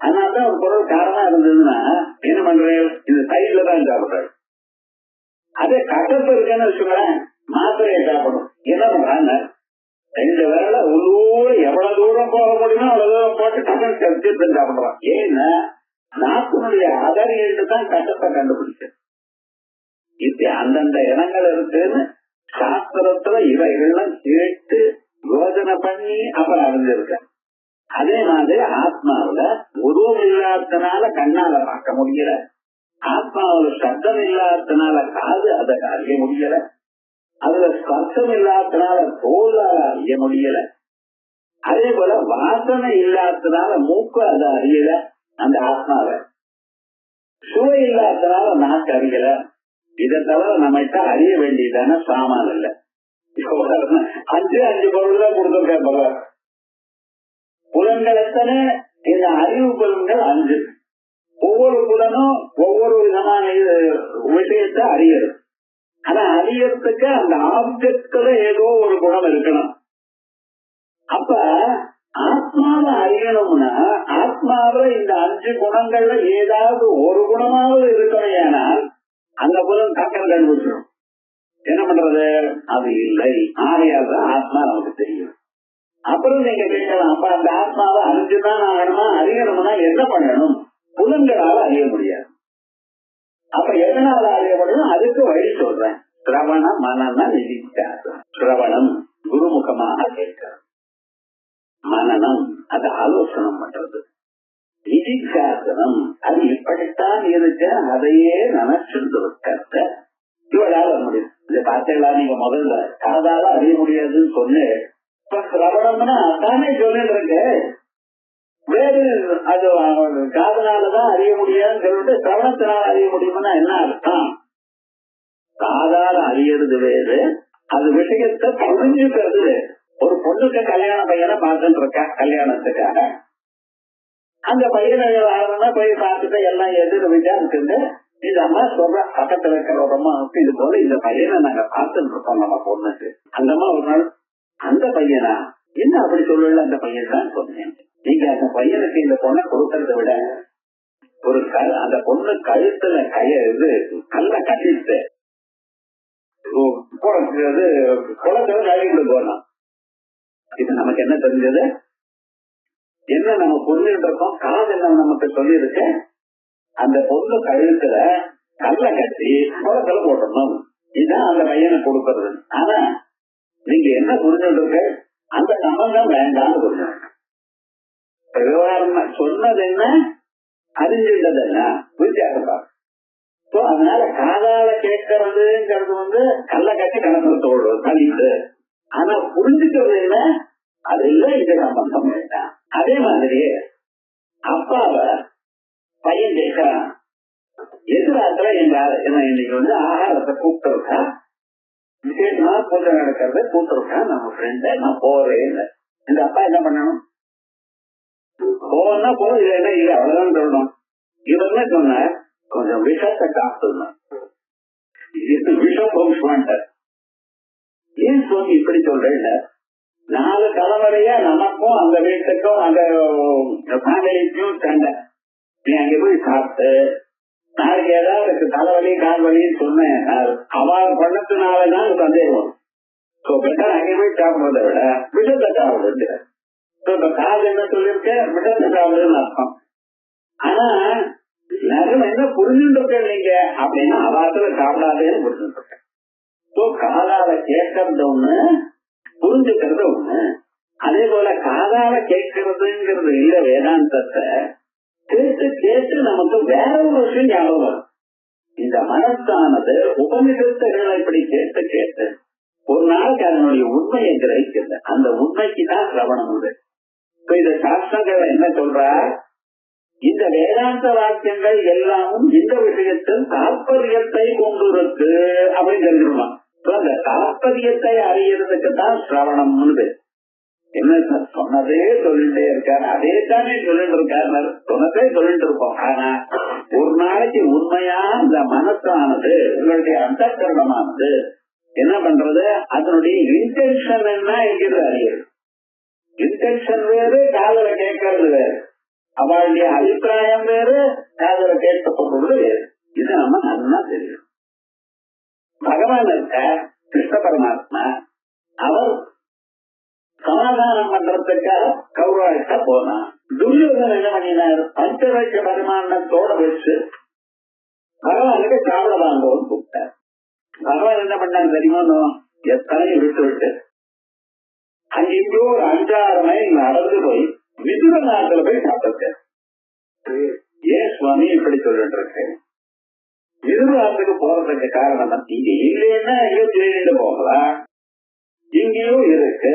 S2: அதனாலதான் ஒரு பொருள் காரமா இருந்ததுன்னா என்ன பண்றேன், இந்த சைட்ல தான் சாப்பிடுறாரு. அதே கசப்பு இருக்குன்னு வச்சுக்கிறேன், மாத்திரையை சாப்பிடும். என்ன பண்றாங்க, 2 விரல உள்ளூர எவ்வளவு தூரம் போக முடியுமோ அவ்வளவு தூரம் போட்டு கசப்பு சாப்பிடுறான். ஏன்னா நாட்டினுடைய அதறியிட்டு தான் கசப்பை கண்டுபிடிச்சு. இப்ப அந்தந்த இடங்கள் இருக்குன்னு சாஸ்திரத்துல இவைகள்லாம் கேட்டு யோசனை பண்ணி அப்புறம் அறிஞ்சிருக்க. அதே மாதிரி ஆத்மாவில உருவம் இல்லாதனால கண்ணால பார்க்க முடியல, ஆத்மாவில சப்தம் இல்லாதனால காது அதை அறிய முடியல, அதுல ஸ்பர்சம் இல்லாதனால தோலால அறிய முடியல, அதே போல வாசனை இல்லாதனால மூக்கு அதை அறியல. அந்த ஆத்மாவ சுவை இல்லாதனால நாக்கு அறியல. இதை தவிர நம்மகிட்ட அறிய வேண்டியதான சாமான் இல்ல. 5 பொருள் தான் கொடுத்திருக்காரு பகவான். புலன்கள் எத்தனை? இந்த அறிவு புலன்கள் 5. ஒவ்வொரு புலனும் ஒவ்வொரு விதமான விஷயத்தை அறியறது. ஆனா அறியறதுக்கு அந்த ஆப்ஜெக்ட்ல ஏதோ ஒரு குணம் இருக்கணும். அப்ப ஆத்மாவை அறியணும்னா ஆத்மாவில இந்த 5 குணங்கள்ல ஏதாவது ஒரு குணமாவது இருக்கணும். ஏனால் அந்த புலம் டக்கர் கண்டுபிடிச்சிடும். என்ன பண்றது? அது இல்லை. ஆகையால் ஆத்மா நமக்கு தெரியும். அப்புறம் நீங்க கேட்கலாம், அப்ப அந்த ஆத்மாவை அறிஞ்சுதான் ஆகணுமா, அறியணும்னா என்ன பண்ணணும்? புலன்களால அறிய முடியாது. அப்ப எதனால அறிய முடியும்? அதுக்கு வழி சொல்றேன். சிரவண மனன நிதித்தியாசம். சிரவணம் குருமுகமாக கேட்கிறது, மனநம் அது ஆலோசனம் பண்றது, நிதித்தியாசனம் அது இப்படித்தான் இருக்க அதையே நினைச்சிருந்து இருக்கிறத இவளால முடியும். இதை பார்த்தீங்களா நீங்க முதல்ல காதால அறிய முடியாதுன்னு சொன்னு, இப்ப சிரவணம்னா அதானே சொல்லிட்டு இருக்கு. வேறு அது காதனாலதான் அறிய முடியாதுன்னு சொல்லிட்டு சிரவணத்தினால அறிய முடியும்னா என்ன அர்த்தம்? காதால அறியறது வேறு, அது விஷயத்தை புரிஞ்சுக்கிறது. ஒரு பொண்ணுக்கு கல்யாண பையனை பார்த்துட்டு இருக்கா கல்யாணத்துக்காக. அந்த பையனை வரணும்னா போய் பார்த்துட்டு எல்லாம் எதிர விசாரிச்சுட்டு இந்த அம்மா சொல்ற பக்கத்துல இருக்கிற ஒரு அம்மா இது போல இந்த பையனை நாங்க பார்த்துட்டு இருக்கோம் நம்ம பொண்ணுக்கு. அந்த அம்மா ஒரு நாள் அந்த பையனா என்ன அப்படி சொல்லல, அந்த பையன் தான் சொன்னேன். நீங்க அந்த பையனுக்கு இந்த பொண்ணை கொடுக்கறத விட ஒரு அந்த பொண்ணு கழுத்துல இது கல்ல கட்டிட்டு குளத்துல கழிட்டு போனான். இது நமக்கு என்ன தெரிஞ்சது? என்ன நம்ம புரிஞ்சுட்டு இருக்கோம்? காது என்ன நமக்கு சொல்லி இருக்கு? அந்த பொண்ணு கழுத்துல கல்ல கட்டி குளத்துல போட்டணும். இதுதான் அந்த பையனை கொடுக்கறது. ஆனா நீங்க என்ன புரிஞ்சுட்டு இருக்கு? அந்த சம்பந்தம் வேண்டாம்னு புரிஞ்சுட்டு விவகாரம் சொன்னது என்ன, அறிஞ்சுட்டது என்ன வித்தியாசம். அதனால காதால கேட்கறதுங்கிறது கல்ல கட்டி கணக்கு தோடு கழித்து. ஆனா புரிஞ்சுக்கிறது என்ன, அது இல்ல இந்த சம்பந்தம் வேண்டாம். அதே மாதிரியே அப்பாவ பையன் கேட்கிறான், எதிராத்துல என்ன இன்னைக்கு ஆகாரத்தை கூப்பிட்டுருக்கா, விசேஷமா பூஜை நடக்கிறத கூப்பிட்டுருக்கா நம்ம ஃப்ரெண்ட, நான் போறேன். இந்த அப்பா என்ன பண்ணணும்? போனா போ, இல்லைன்னா இல்லை அவ்வளவுதான் சொல்லணும். இவர் என்ன சொன்னார்? கொஞ்சம் விஷத்தை காத்துணும். விஷம் பவுஷ்மான்ட்டார். ஏன் சுவாமி இப்படி சொல்றேன்? 4 தலைமுறையா நமக்கும் அந்த வீட்டுக்கும் அந்த ஃபேமிலிக்கும் சண்டை. நீ அங்க போய் சாப்பிட்டு நாளைக்கு ஏதாவது தலைவலி கால்வலின்னு சொன்னேன், அவன் பண்ணதுனாலதான் சந்தேகம். அங்கே போய் சாப்பிடுறத விட விஷத்தை சாப்பிடுறது. காது என்ன சொல்லிருக்க? விஷத்தை சாப்பிடுறதுன்னு அர்த்தம். ஆனா நிறைய என்ன புரிஞ்சுட்டு இருக்கேன் நீங்க அப்படின்னா அவாத்துல சாப்பிடாதேன்னு புரிஞ்சுட்டு இருக்கேன். காதால கேட்கறது ஒண்ணு, புரிஞ்சுக்கிறது ஒண்ணு. அதே போல காதால கேட்கறதுங்கிறது இல்ல, வேதாந்தத்தை கேட்டு கேட்டு நமக்கு வேற ஒரு விஷயம் ஞாபகம் வரும். இந்த மனசானது உபநிஷத்துகளை இப்படி கேட்டு கேட்டு ஒரு நாளைக்கு அதனுடைய உண்மையை கிரகிக்கிறது. அந்த உண்மைக்கு தான் சிரவணம் உண்டு. இப்ப இந்த சாஸ்திரங்கள் என்ன சொல்றா, இந்த வேதாந்த வாக்கியங்கள் எல்லாமும் இந்த விஷயத்தில் தாற்பயத்தை கொண்டு இருக்கு அப்படின்னு தெரிஞ்சுக்கணும். அந்த தாற்பயத்தை அறியறதுக்கு தான் சிரவணம். என்ன சொன்னதே சொல்லிட்டே இருக்காரு, அதே தானே சொல்லிட்டு இருக்காரு, சொன்னதே சொல்லிட்டு இருப்போம். ஆனா ஒரு நாளைக்கு உண்மையா இந்த மனசானது உங்களுடைய அந்தக்கரணமானது என்ன பண்றது, அதனுடைய இன்டென்ஷன் என்ன என்கிறது அறியுது. இன்டென்ஷன் வேறு, காதல கேட்கறது வேறு. அவளுடைய அபிப்பிராயம் வேறு, காதல கேட்கப்படுறது வேறு. இது நம்ம நல்லா தெரியும். பகவான் இருக்க கிருஷ்ண பரமாத்மா அவர் சமாதானம் பண்றதுக்காக கௌரவ போனா, துரியோதன் என்ன பண்ணினார்? பஞ்சவட்ச பரிமாணத்தோட வச்சு பகவானுக்கு சாப்பிட வாங்குவோம் கூப்பிட்டார். பகவான் என்ன பண்ணாரு தெரியுமா? எத்தனை விட்டு விட்டு அங்கெங்கோ ஒரு 5-6 மைல் நடந்து போய் விதுர நாட்டுல போய் சாப்பிட்டார். ஏன் சுவாமி இப்படி சொல்லிட்டு இருக்கேன்? விதுர நாட்டுக்கு போறதுக்கு காரணம் இங்க இல்லைன்னா எங்கேயோ திருடிட்டு போகலாம், இங்கேயோ இருக்கு.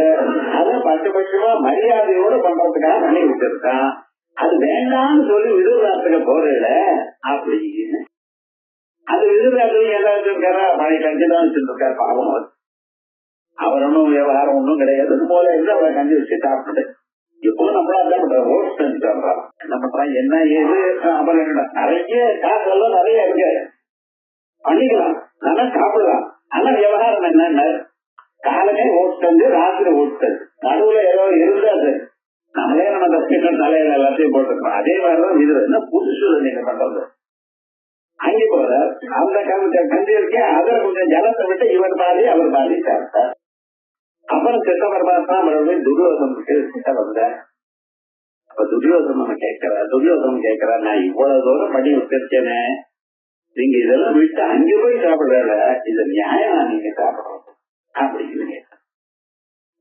S2: அத பட்சபட்சமா மரியாதையோட பண்றதுக்காக பண்ணி விட்டுருக்கான். அது வேண்டாம்னு சொல்லி விதுராத்துக்கு போறதுல அப்படின்னு அது விதுராத்துல ஏதாவது இருக்காரா? பழைய கஞ்சிதான் வச்சுட்டு இருக்காரு. பாவம், அவர் ஒன்னும் விவகாரம் ஒன்னும் கிடையாது. போல இருந்து அவரை கஞ்சி வச்சு சாப்பிட்டு இப்போ நம்மளா என்ன பண்ற, ரோஸ்ட் சொல்றான். என்ன பண்றான், என்ன ஏது அப்புறம் நிறைய காசு எல்லாம் நிறைய இருக்கு, பண்ணிக்கலாம், நல்லா சாப்பிடலாம். ஆனா விவகாரம் என்ன, காலமே ஓட்டது, ராத்திரி ஓட்டது, நடுவுல ஏதோ இருந்தாது, நம்மளே நம்ம தப்பிக்கிற தலையில எல்லாத்தையும் போட்டுருக்கோம். அதே மாதிரிதான் இது என்ன புதுசு நீங்க பண்றது. அங்கே போற அந்த கஞ்சி இருக்கே, அதுல கொஞ்சம் ஜலத்தை விட்டு இவர் பாதி அவர் பாதி சாப்பிட்டார். அப்புறம் கிருஷ்ண பரமாத்மா மறுபடியும் துரியோதனுக்கு கிட்ட வந்த. அப்ப துரியோதனன் கேட்கிறா, நான் இவ்வளவு தூரம் படி வச்சிருக்கேனே, நீங்க இதெல்லாம் விட்டு அங்கே போய் சாப்பிடுறல, இது நியாயமா நீங்க சாப்பிடணும் அப்படின்னு கேட்ட.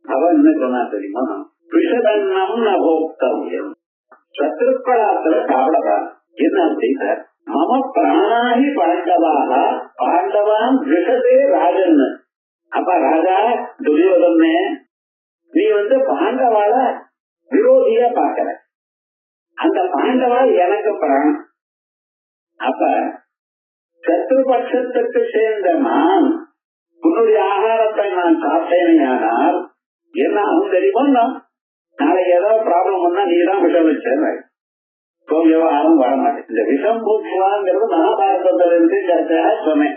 S2: அவன் என்ன சொன்னா தெரியுமா? விஷதன்னம் நோக்தவியம், சத்ருப்பலாத்துல சாப்பிடலாம். என்ன செய்தார்? மம பிராணாகி பாண்டவாக பாண்டவான் விஷதே ராஜன். அப்ப ராஜா துரியோதனே, நீ பாண்டவால விரோதியா பாக்குற, அந்த பாண்டவா எனக்கு பிராணம். அப்ப சத்ருபட்சத்துக்கு சேர்ந்த நான் உன்னுடைய ஆகாரத்தை நான் சாப்பிட்டேனால் என்ன ஆகும் தெரியுமா? நாளைக்கு ஏதாவது ப்ராப்ளம் பண்ணா நீ தான் விஷம் வச்சேன் விவகாரம் வரமாட்டேன். இந்த விஷம் பூச்சுவாங்கிறது மகாபாரதத்துல இருந்து கருத்தாக சொன்னேன்.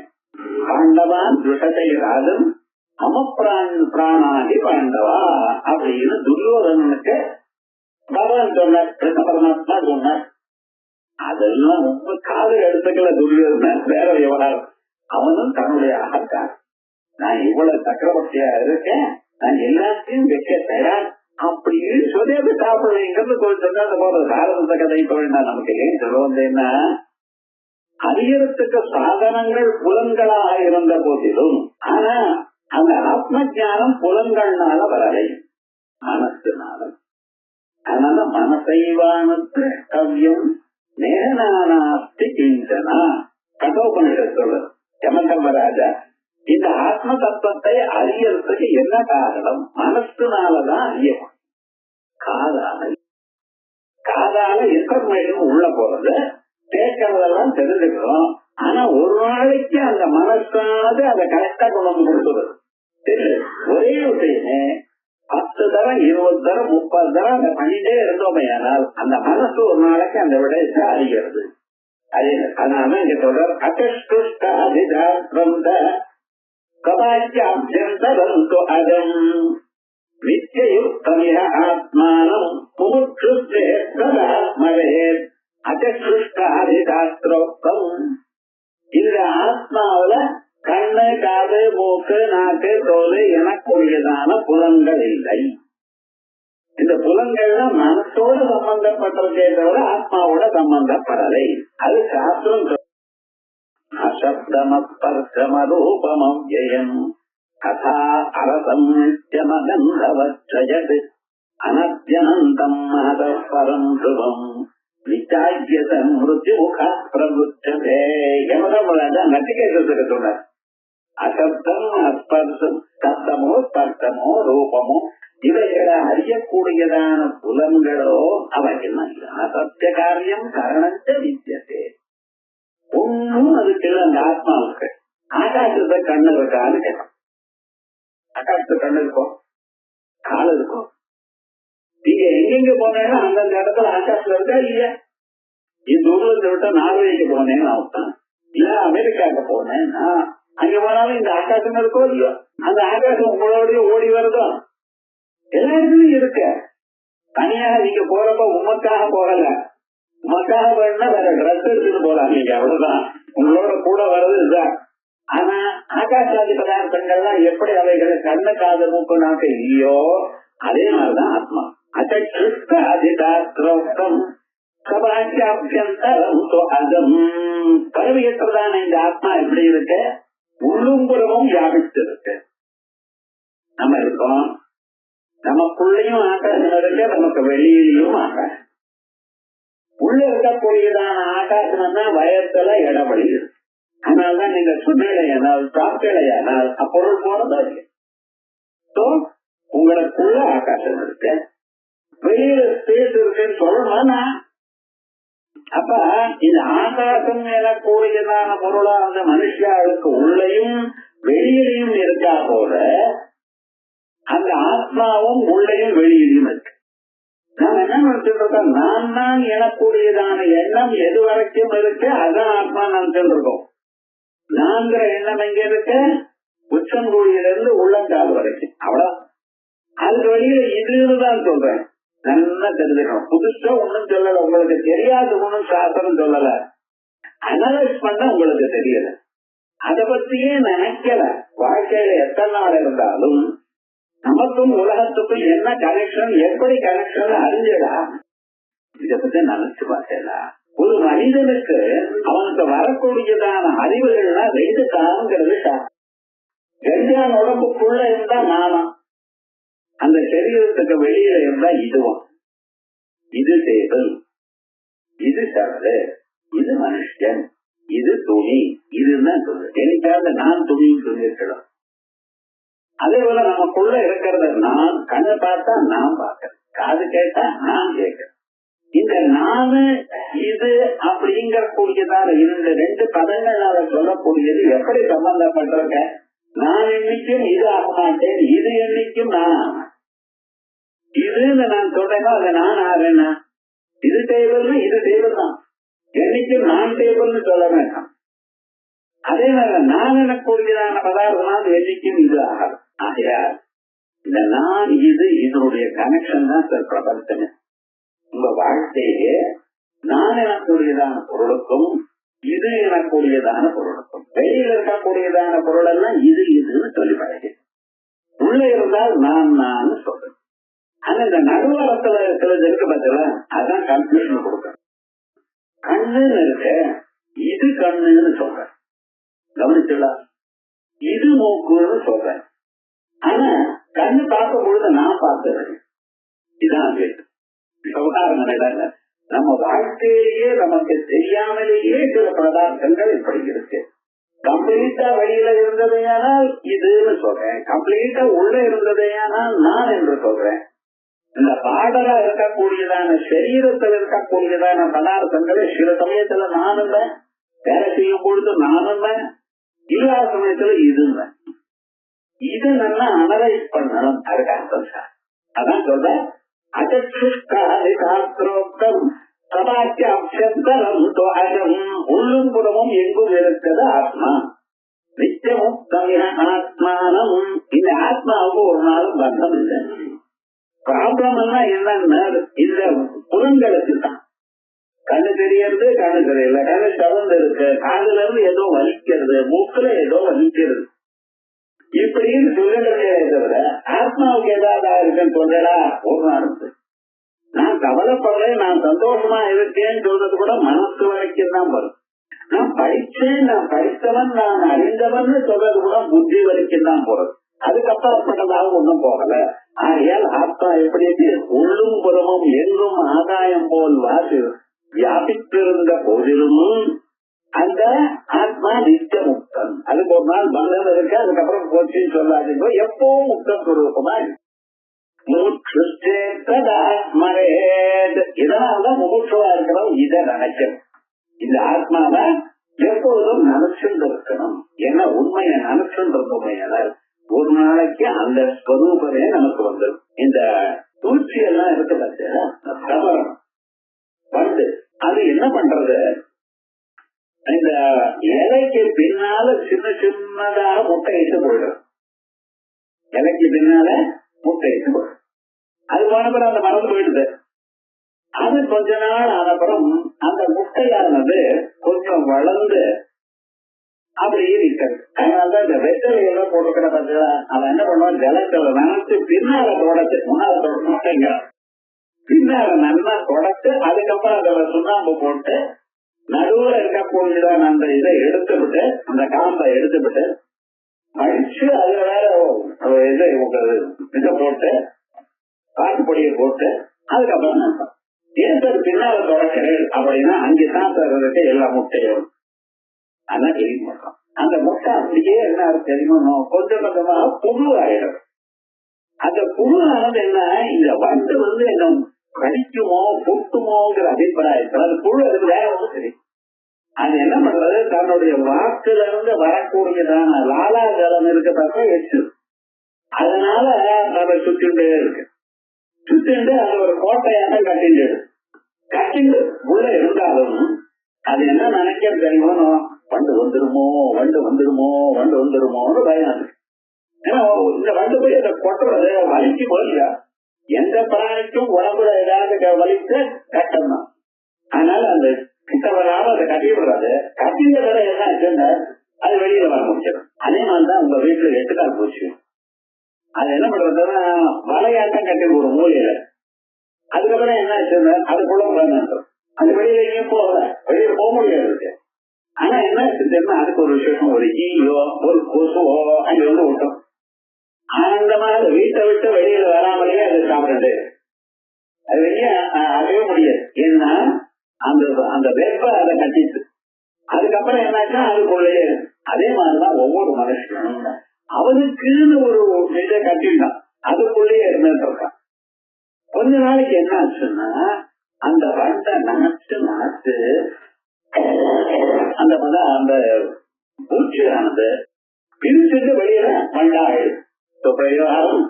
S2: பாண்டவான் விஷத்தை ராஜன் பிராணாதி பாண்டவா அப்படின்னு துரியோதனனுக்கு பகவான் சொன்னார், கிருஷ்ண பரமாத்மா சொன்னார். அதெல்லாம் ரொம்ப காதல் எடுத்துக்கல துரியோதனன், வேற விவகாரம். அவனும் தன்னுடைய அகத்தான், நான் இவ்வளவு சக்கரவர்த்தியா இருக்கேன், நான் எல்லாத்தையும் வைக்க தயார் அப்படின்னு சொல்லி அதை சாப்பிடுறீங்கிறது சொன்னா போற பாரத கதை வேண்டாம். நமக்கு ஏன் சொல்ல வந்தேன்னா, அறியறதுக்கு சாதனங்கள் புலன்களாக இருந்த போதிலும் ஆனா அந்த ஆத்ம ஞானம் புலன்கள்னால வரலை, மனசுனால. அதனால மனசைவானத்து கவ்யம் நேனாஸ்தி கிஞ்சனா கட்டோபனிஷத் சொல்றது யமதர்மராஜா. இந்த ஆத்ம தத்துவத்தை அறியறதுக்கு என்ன காரணம்? மனசுனாலதான் அறியணும். காதால இன்ஃபர்மேஷன் உள்ள போறது, கேட்கறதெல்லாம் தெரிஞ்சுக்கிறோம். ஆனா ஒரு நாளைக்கு அந்த மனசானது அதை கரெக்டா கொண்டு வந்து கொடுத்துறது. ஒரே விஷயமே 10 தரம் 20 தரம் 30 தரம் அந்த பண்ணிட்டே இருந்தோமே, ஆனால் அந்த மனசு ஒரு நாளைக்கு அந்த விடயத்தை அறிகிறது. அதனால இங்க தொடர் அகஷ்டுஷ்டாதிதாஸ்திரம் கபாச்சியாபியந்தரம் அதம் நித்யயுக்தமிஹ ஆத்மானம் முமுட்சுஸ்தே சதாத்மவேத் அகஷ்டுஷ்டாதிதாஸ்திரோக்தம். இந்த ஆத்மாவில கண்ணு, காது, மூக்கு, நாக்கு, தோல் எனக்குரியதான புலன்கள் இல்லை. இந்த புலன்கள்லாம் மனசோடு சம்பந்தப்பட்டிருக்கே தவிர ஆத்மாவோட சம்பந்தப்படலை. அது சாஸ்திரம். அசப்தமஸ்பர்ஷமரூபமம் ஜெயம் கதா அரசம் நித்யமகந்தவச்சயத் அனத்யனந்தம் மகதபரம் துவம் விசாய்யதம் மிருத்யுமுகாத் பிரபுச்சதே. யமதர்மராஜா நச்சிகேதத்துக்கு சொன்னார், அசப்தம் அஸ்பர்ஷம், சப்தமோ ஸ்பர்ஷமோ ரூபமோ இவைகளை அறியக்கூடியதான புலன்களோ அவைகள் அசத்திய காரியம் கரணஞ்ச வித்தியதே. ஒன்னும் அதுக்கு அந்த ஆத்மாவுக்கு ஆகாசத்தை கண்ணு இருக்கான்னு கேட்கும். ஆகாசத்து கண்ணு இருக்கும், கால் இருக்கும். நீங்க எங்கெங்க போனேன்னா அந்தந்த இடத்துல ஆகாசம் இருக்கா இல்லையா? இந்த ஊர்ல விட்டா நார்வேக்கு போனேன்னு அர்த்தம், இல்ல அமெரிக்காவுக்கு போனேன்னா அங்க போனாலும் இந்த ஆகாசம் இருக்கோ இல்லையோ? அந்த ஆகாசம் உங்களோடய ஓடி வருதோ? எல்லா இடத்துலயும் இருக்க. தனியாக நீங்க போறப்ப உமக்காக போகல, உமக்காக போனா வேற ட்ரெஸ் எடுத்துட்டு போலாம் நீங்க, அவ்வளவுதான். உங்களோட கூட வர்றது இதுதான். ஆனா ஆகாசாதி பதார்த்தங்கள்லாம் எப்படி அவைகளை கண்ணு, காது, மூக்கு, நாக்கு இல்லையோ அதே மாதிரிதான் ஆத்மா. அதிதாஸ்திரோக்தம் சபாக்கியாபியந்தரம் அதம். பரவியற்றதான இந்த ஆத்மா எப்படி இருக்கு? உள்ளும் புறமும் வியாபித்து இருக்கு. நம்ம இருக்கோம், நமக்குள்ளேயும் ஆகாசம் இருக்கு, நமக்கு வெளியிலையும் ஆகாசம். உள்ள இருக்கக்கூடியதான ஆகாசம்னா வயத்துல இடவழி இருக்கு. அதனால்தான் நீங்க சுண்ணலையானால் சாப்பிடலையானால் அப்பொருள் போறதா இருக்கு. உங்களுக்குள்ள ஆகாசம் இருக்கு, வெளியில ஸ்பேஸ் இருக்குன்னு சொல்லணும்னா அப்ப இந்த ஆகாசம் எனக்கூடியதான பொருளா அந்த மனுஷாவுக்கு உள்ளயும் வெளியிலையும் இருக்கா போல அந்த ஆத்மாவும் உள்ளையும் வெளியிலையும் இருக்கு. நாம என்ன நினைச்சுட்டு இருக்கோம்? நான் தான் எனக்கூடியதான எண்ணம் எது வரைக்கும் இருக்கு அதான் ஆத்மா நினைச்சுட்டு இருக்கோம். நான்கிற எண்ணம் எங்க இருக்கு? உச்சங்கூடியிலிருந்து உள்ளங்கால் வரைக்கும், அவ்வளவு. அதுக்கு வெளியில இதுதான் சொல்றேன், நல்லா தெரிஞ்சுக்கணும். புதுசா ஒண்ணும் சொல்லல, உங்களுக்கு தெரியாது ஒண்ணும் சாஸ்திரம் சொல்லல, அனலைஸ் பண்ண உங்களுக்கு தெரியல, அதை பத்தியே நினைக்கல. வாழ்க்கையில எத்தனை நாள் இருந்தாலும் நமக்கும் உலகத்துக்கும் என்ன கனெக்ஷன், எப்படி கனெக்ஷன் அறிஞ்சடா, இத பத்தி நினைச்சு பார்த்தேடா. ஒரு மனிதனுக்கு அவனுக்கு வரக்கூடியதான அறிவுகள்லாம் 2 காலங்கிறது கல்யாண உடம்புக்குள்ள இருந்தா நானும், அந்த சரீரத்துக்கு வெளியில இருந்தா இதுவும். இது டேபிள், இது சரடு, இது மனுஷன், இது துணி, இதுதான் சொல்லு. எனக்காக நான் துணின்னு சொல்லியிருக்கலாம். அதே போல நமக்குள்ள இருக்கிறத நான் கண்ணை பார்த்தா நான் பார்க்கிறேன், காது கேட்டா நான் கேட்கிறேன். இந்த நானு இது அப்படிங்கிற கூடியதான இந்த 2 பதங்களால சொல்லக்கூடியது எப்படி சம்பந்தப்பட்டிருக்க? நான் என்னைக்கும் இது ஆக மாட்டேன், இது என்னைக்கும் நான் ஆக இதுன்னு நான் சொல்றேன்னா அதை நான் ஆறேன்னா இது டேபிள்னு இது டேபிள் தான், என்னைக்கும் நான் டேபிள்னு சொல்ல வேண்டாம். அதே மாதிரி நான் எனக்கூடியதான பதார்த்தம் அது என்னைக்கும் இது ஆகாது. ஆகையா இந்த நான் இது இதனுடைய கனெக்ஷன் தான் சார் பிரபஞ்சமே. உங்க வாழ்க்கையே நான் எனக்கூடியதான பொருளுக்கும் இது எனக்கூடியதான பொருளுக்கும், வெளியில் இருக்கக்கூடியதான பொருள் எல்லாம் இது இதுன்னு சொல்லி பழகி உள்ள இருந்தால் நான் நான் சொல்றேன். ஆனா இந்த நடுவரத்துல இருக்கிறது இருக்கு பார்த்தல, அதுதான் கன்ஃபியூஷன் கொடுக்கணும். கண்ணுன்னு இருக்க இது கண்ணுன்னு சொல்றேன், கவனிச்சுடலாம். இது மூக்குன்னு சொல்றேன். ஆனா கண்ணு பார்க்கும் பொழுது நான் பார்த்துறேன். இதுதான் விவகாரம். நம்ம வாழ்க்கையிலேயே நமக்கு தெரியாமலேயே சில பதார்த்தங்கள் இப்படி இருக்கு. கம்ப்ளீட்டா வெளியில இருந்ததையானால் இதுன்னு சொல்றேன், கம்ப்ளீட்டா உள்ள இருந்ததையானால் நான் என்று சொல்றேன். இந்த பாடலா இருக்கக்கூடியதான சரீரத்தில் இருக்கக்கூடியதான பதார்த்தங்களை சில சமயத்துல நான் இல்லை, வேலை செய்யும் பொழுது நான் இல்லை, இல்லாத சமயத்துல இது இல்லை. இது நல்லா அனலைஸ் பண்ணணும். அதுக்கு அர்த்தம் சார் அதான் சொல்றேன். உள்ளும் புறமும் எங்கும் இருக்கிறது ஆத்மா. நித்தியமும் ஆத்மானம். இந்த ஆத்மாவுக்கு ஒரு நாளும் பந்தம் இல்லை. ப்ராப்ளம் எல்லாம் என்னன்னா இந்த புலங்களுக்கு தான். கண்ணு தெரியறது, கண்ணு தெரியல, கண்ணு சவந்து இருக்கு, காதுல இருந்து ஏதோ வலிக்கிறது, மூக்குல ஏதோ வலிக்கிறது, இப்படின்னு சொல்லிடுறதே தவிர ஆத்மாவுக்கு ஏதாவது இருக்குன்னு சொல்றா ஒரு நாள். நான் கவலைப்படலை, நான் சந்தோஷமா இருக்கேன்னு சொல்றது கூட மனசு வரைக்கும் தான் வரும். நான் படிச்சேன், நான் படித்தவன், நான் அறிந்தவன் சொல்றது கூட புத்தி வரைக்கும் தான் போறது. அதுக்கப்புறப்பட்டதாக ஒன்றும் போகல. ஆகையால் ஆத்மா எப்படி உள்ளும் புறமும் எங்கும் ஆதாயம் போல் வாசி வியாபித்திருந்த போதிலும் அந்த ஆத்மா நித்திய முக்தன். அதுக்கு ஒரு நாள் பந்தம் இருக்கு, அதுக்கப்புறம் போச்சுன்னு சொல்லாதீங்க. எப்போ முக்த சுரூபமா இதனால்தான் முகூர்த்தவா இருக்கிறோம். இதை நினைக்கணும். இந்த ஆத்மாவை எப்பொழுதும் நினைச்சுட்டு இருக்கணும். ஏன்னா உண்மையை நினைச்சுட்டு இருந்தோம் ஒரு நாளைக்கு அந்த ஸ்வரூபமே நமக்கு வந்துடும். இந்த சூழ்ச்சி எல்லாம் இருக்கு பார்த்தீங்கன்னா வந்து அது என்ன பண்றது, இந்த இலைக்கு பின்னால சின்ன சின்னதாக முட்டையிட்டு போயிடும். இலைக்கு பின்னால முட்டையிட்டு போயிடும். அது போனப்புறம் அந்த மறந்து போயிடுது. அது கொஞ்ச நாள் ஆனப்புறம் அந்த முட்டையானது கொஞ்சம் வளர்ந்து அப்படியே நிற்கிறது. அதனாலதான் இந்த வெத்தலையெல்லாம் போட்டுக்கிற பார்த்தீங்களா, அவன் என்ன பண்ணுவான், ஜலத்துல நினைச்சு பின்னால தொடச்சு, முன்னால தொடங்க பின்னால நல்லா தொடச்சு அதுக்கப்புறம் அதுல சுண்ணாம்பு போட்டு நடுவுல இருக்கக்கூடியதான் அந்த இதை எடுத்து விட்டு, அந்த காம்பை எடுத்து விட்டு அழிச்சு அதுல வேற இதை போட்டு காட்டுப்பொடியை போட்டு அதுக்கப்புறம் ஏன் பின்னால தொடக்கிறேன் அப்படின்னா அங்கேதான் தர்றதுக்கு எல்லா முட்டையும். அதான் கிளீன் பண்றோம். அந்த முட்டை அப்படியே என்ன தெரியுமோ கொஞ்சம் கொஞ்சமாக புழு ஆயிடும். அந்த புழு ஆனது என்ன, இந்த வண்டு என்ன கடிக்குமோ பொட்டுமோங்கிற அபிப்பிராயத்தில் அது புழு அதுக்கு வேற ஒன்று தெரியும். அது என்ன பண்றது, தன்னுடைய வாக்குல இருந்து வரக்கூடியதான லாலாஜலம் இருக்க எச்சு, அதனால நம்ம சுத்திண்டே இருக்கு. சுத்திண்டு அது ஒரு கோட்டையாக கட்டிண்டு உள்ள இருந்தாலும் அது என்ன நினைக்கிறது தெரியுமோ, வண்டு வந்துருமோ வண்டு வந்துருமோ வண்டு வந்துருமோன்னு பயம் இருக்கு. ஏன்னா இந்த வண்டு போய் அதை கொட்டுறது வலிக்கு போலியா, எந்த பிராணிக்கும் உடம்புல ஏதாவது வலிக்க கட்டம் தான். அதனால அந்த கிட்ட வராம அதை கட்டி விடுறாரு. கட்டிங்க தடவை என்ன ஆச்சுன்னா அது வெளியில வர முடிச்சிடும். அதே மாதிரிதான் உங்க வீட்டுல 8 கால் போச்சு. அது என்ன பண்றதுன்னா வலையாட்டம் கட்டி ஒரு மூலையில, அதுக்கப்புறம் என்ன ஆச்சுன்னா அதுக்குள்ள உட்கார்ந்து அது வெளியில எங்கேயும் போகல, வெளியில போக முடியாது. ஆனா என்ன ஆச்சுன்னா அதுக்கு ஒரு விசேஷம், ஒரு ஈயோ ஒரு கொசுவோ அங்க வந்து விட்டோம். ஆனந்தமா அது வீட்டை விட்டு வெளியில வராமலேயே அது சாப்பிடுது. அது வெளியே அடையவே முடியாது. ஏன்னா அந்த அந்த வெப்ப அதை கட்டிச்சு. அதுக்கப்புறம் என்னாச்சுன்னா அதுக்குள்ளேயே. அதே மாதிரிதான் ஒவ்வொரு மனுஷனும் அவனுக்குன்னு ஒரு இதை கட்டிட்டான், அதுக்குள்ளேயே இருந்துட்டு இருக்கான். கொஞ்ச நாளைக்கு என்ன ஆச்சுன்னா அந்த வண்டை நினைச்சு அந்த பூச்சியானது பிரிச்சுட்டு வெளியில மண்டாடு பிரயோகம்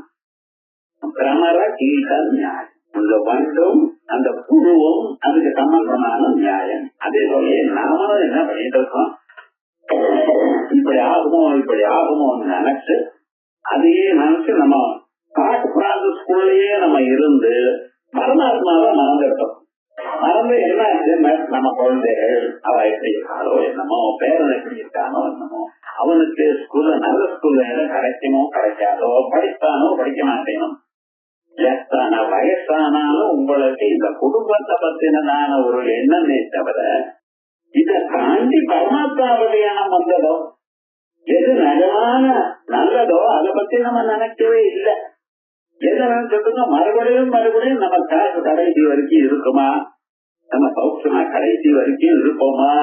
S2: பிரமர கீட்ட நியாயம். அந்த வண்டும் அந்த புழுவும் அதுக்கு சம்பந்தமான நியாயம். அதே போல நாமளும் என்ன பண்ணிட்டு இருக்கோம், இப்படி ஆகுமோன்னு நினைச்சு அதையே நினைச்சு நம்ம பாட்டு ப்ராசஸ்குள்ளேயே நம்ம இருந்து பரமாத்மாவை மறந்துட்டோம். மறந்து என்ன ஆச்சு, நம்ம குழந்தைகள் அவ எப்படி இருக்காளோ என்னமோ, பேரன் எப்படி இருக்கானோ என்னமோ, அவனுக்கு ஸ்கூல்ல நல்ல ஸ்கூல்ல எல்லாம் கிடைக்குமோ கிடைக்காதோ, படிப்பானோ படிக்க மாட்டேனும், வயசானாலும் உங்களுக்கு இந்த குடும்பத்தை பத்தினதான ஒரு எண்ணமே தவிர இதை தாண்டி பரமாத்மாவதியானம் வந்ததோ, எது நிஜமான நல்லதோ அதை பத்தி நம்ம நினைக்கவே இல்லை. எதை நினைச்சிருக்கோ மறுபடியும் நம்ம காசு கடைசி வரைக்கும் இருக்குமா, நம்ம சௌக்கியமா கடைசி வரைக்கும் இருப்போமா,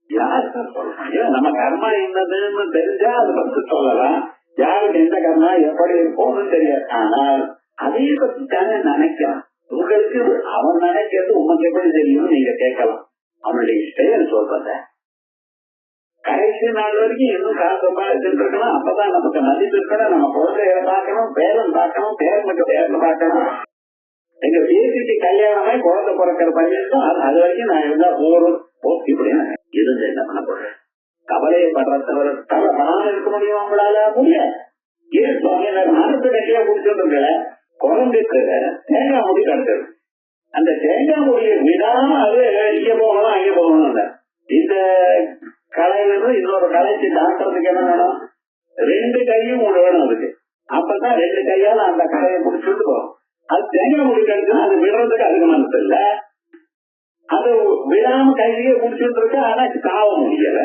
S2: யாருக்கு சொல்லணும்? நம்ம கர்மா என்னதுன்னு தெரிஞ்சா அதை பத்தி சொல்லலாம். யாருக்கு எந்த கர்மா எப்படி இருக்கும்னு தெரியாது. ஆனால் அதையே பத்தி தானே நினைக்கலாம். உங்களுக்கு அவன் நினைக்கிறது உங்களுக்கு எப்படி தெரியும் நீங்க கேட்கலாம். அவனுடைய செயல் சொல்றத கடைசி நாள் வரைக்கும் இன்னும் காசு சம்பாதிச்சுட்டு இருக்கணும். அப்பதான் நமக்கு மதிப்பு இருக்கணும். நம்ம குழந்தைகளை பார்க்கணும், பேரன் பார்க்கணும், பேரனுக்கு பேரன் பார்க்கணும். எங்க பேசிக்கு கல்யாணமே குழந்தை பிறக்கிற பையனும் அது வரைக்கும் நான் இருந்தா போறோம் இப்படின்னு இருந்து என்ன பண்ண போறேன். கவலையை படுறவரை கவலைப்படாம இருக்க முடியும் உங்களால முடியாது. ஏன் சுவாமி மனசு கட்டியா குடிச்சுட்டு குழந்தைக்கு தேங்காய் முடி கிடக்குது. அந்த தேங்காய் முடியை விடாம அது இங்க போகணும் அங்க போகணும். இந்த கலையிலிருந்து இன்னொரு கலைக்கு தாக்குறதுக்கு என்ன வேணும், 2 கையும் ஒண்ணு வேணும் அதுக்கு. அப்பதான் 2 கையால அந்த கலையை குடிச்சுட்டு போகும். அது தேங்காய் முடி கிடைச்சுன்னா அது விடுறதுக்கு அதுக்கு மனசு இல்ல. அது விடாம கையிலேயே குடிச்சுட்டு இருக்கு. ஆனா காவ முடியல.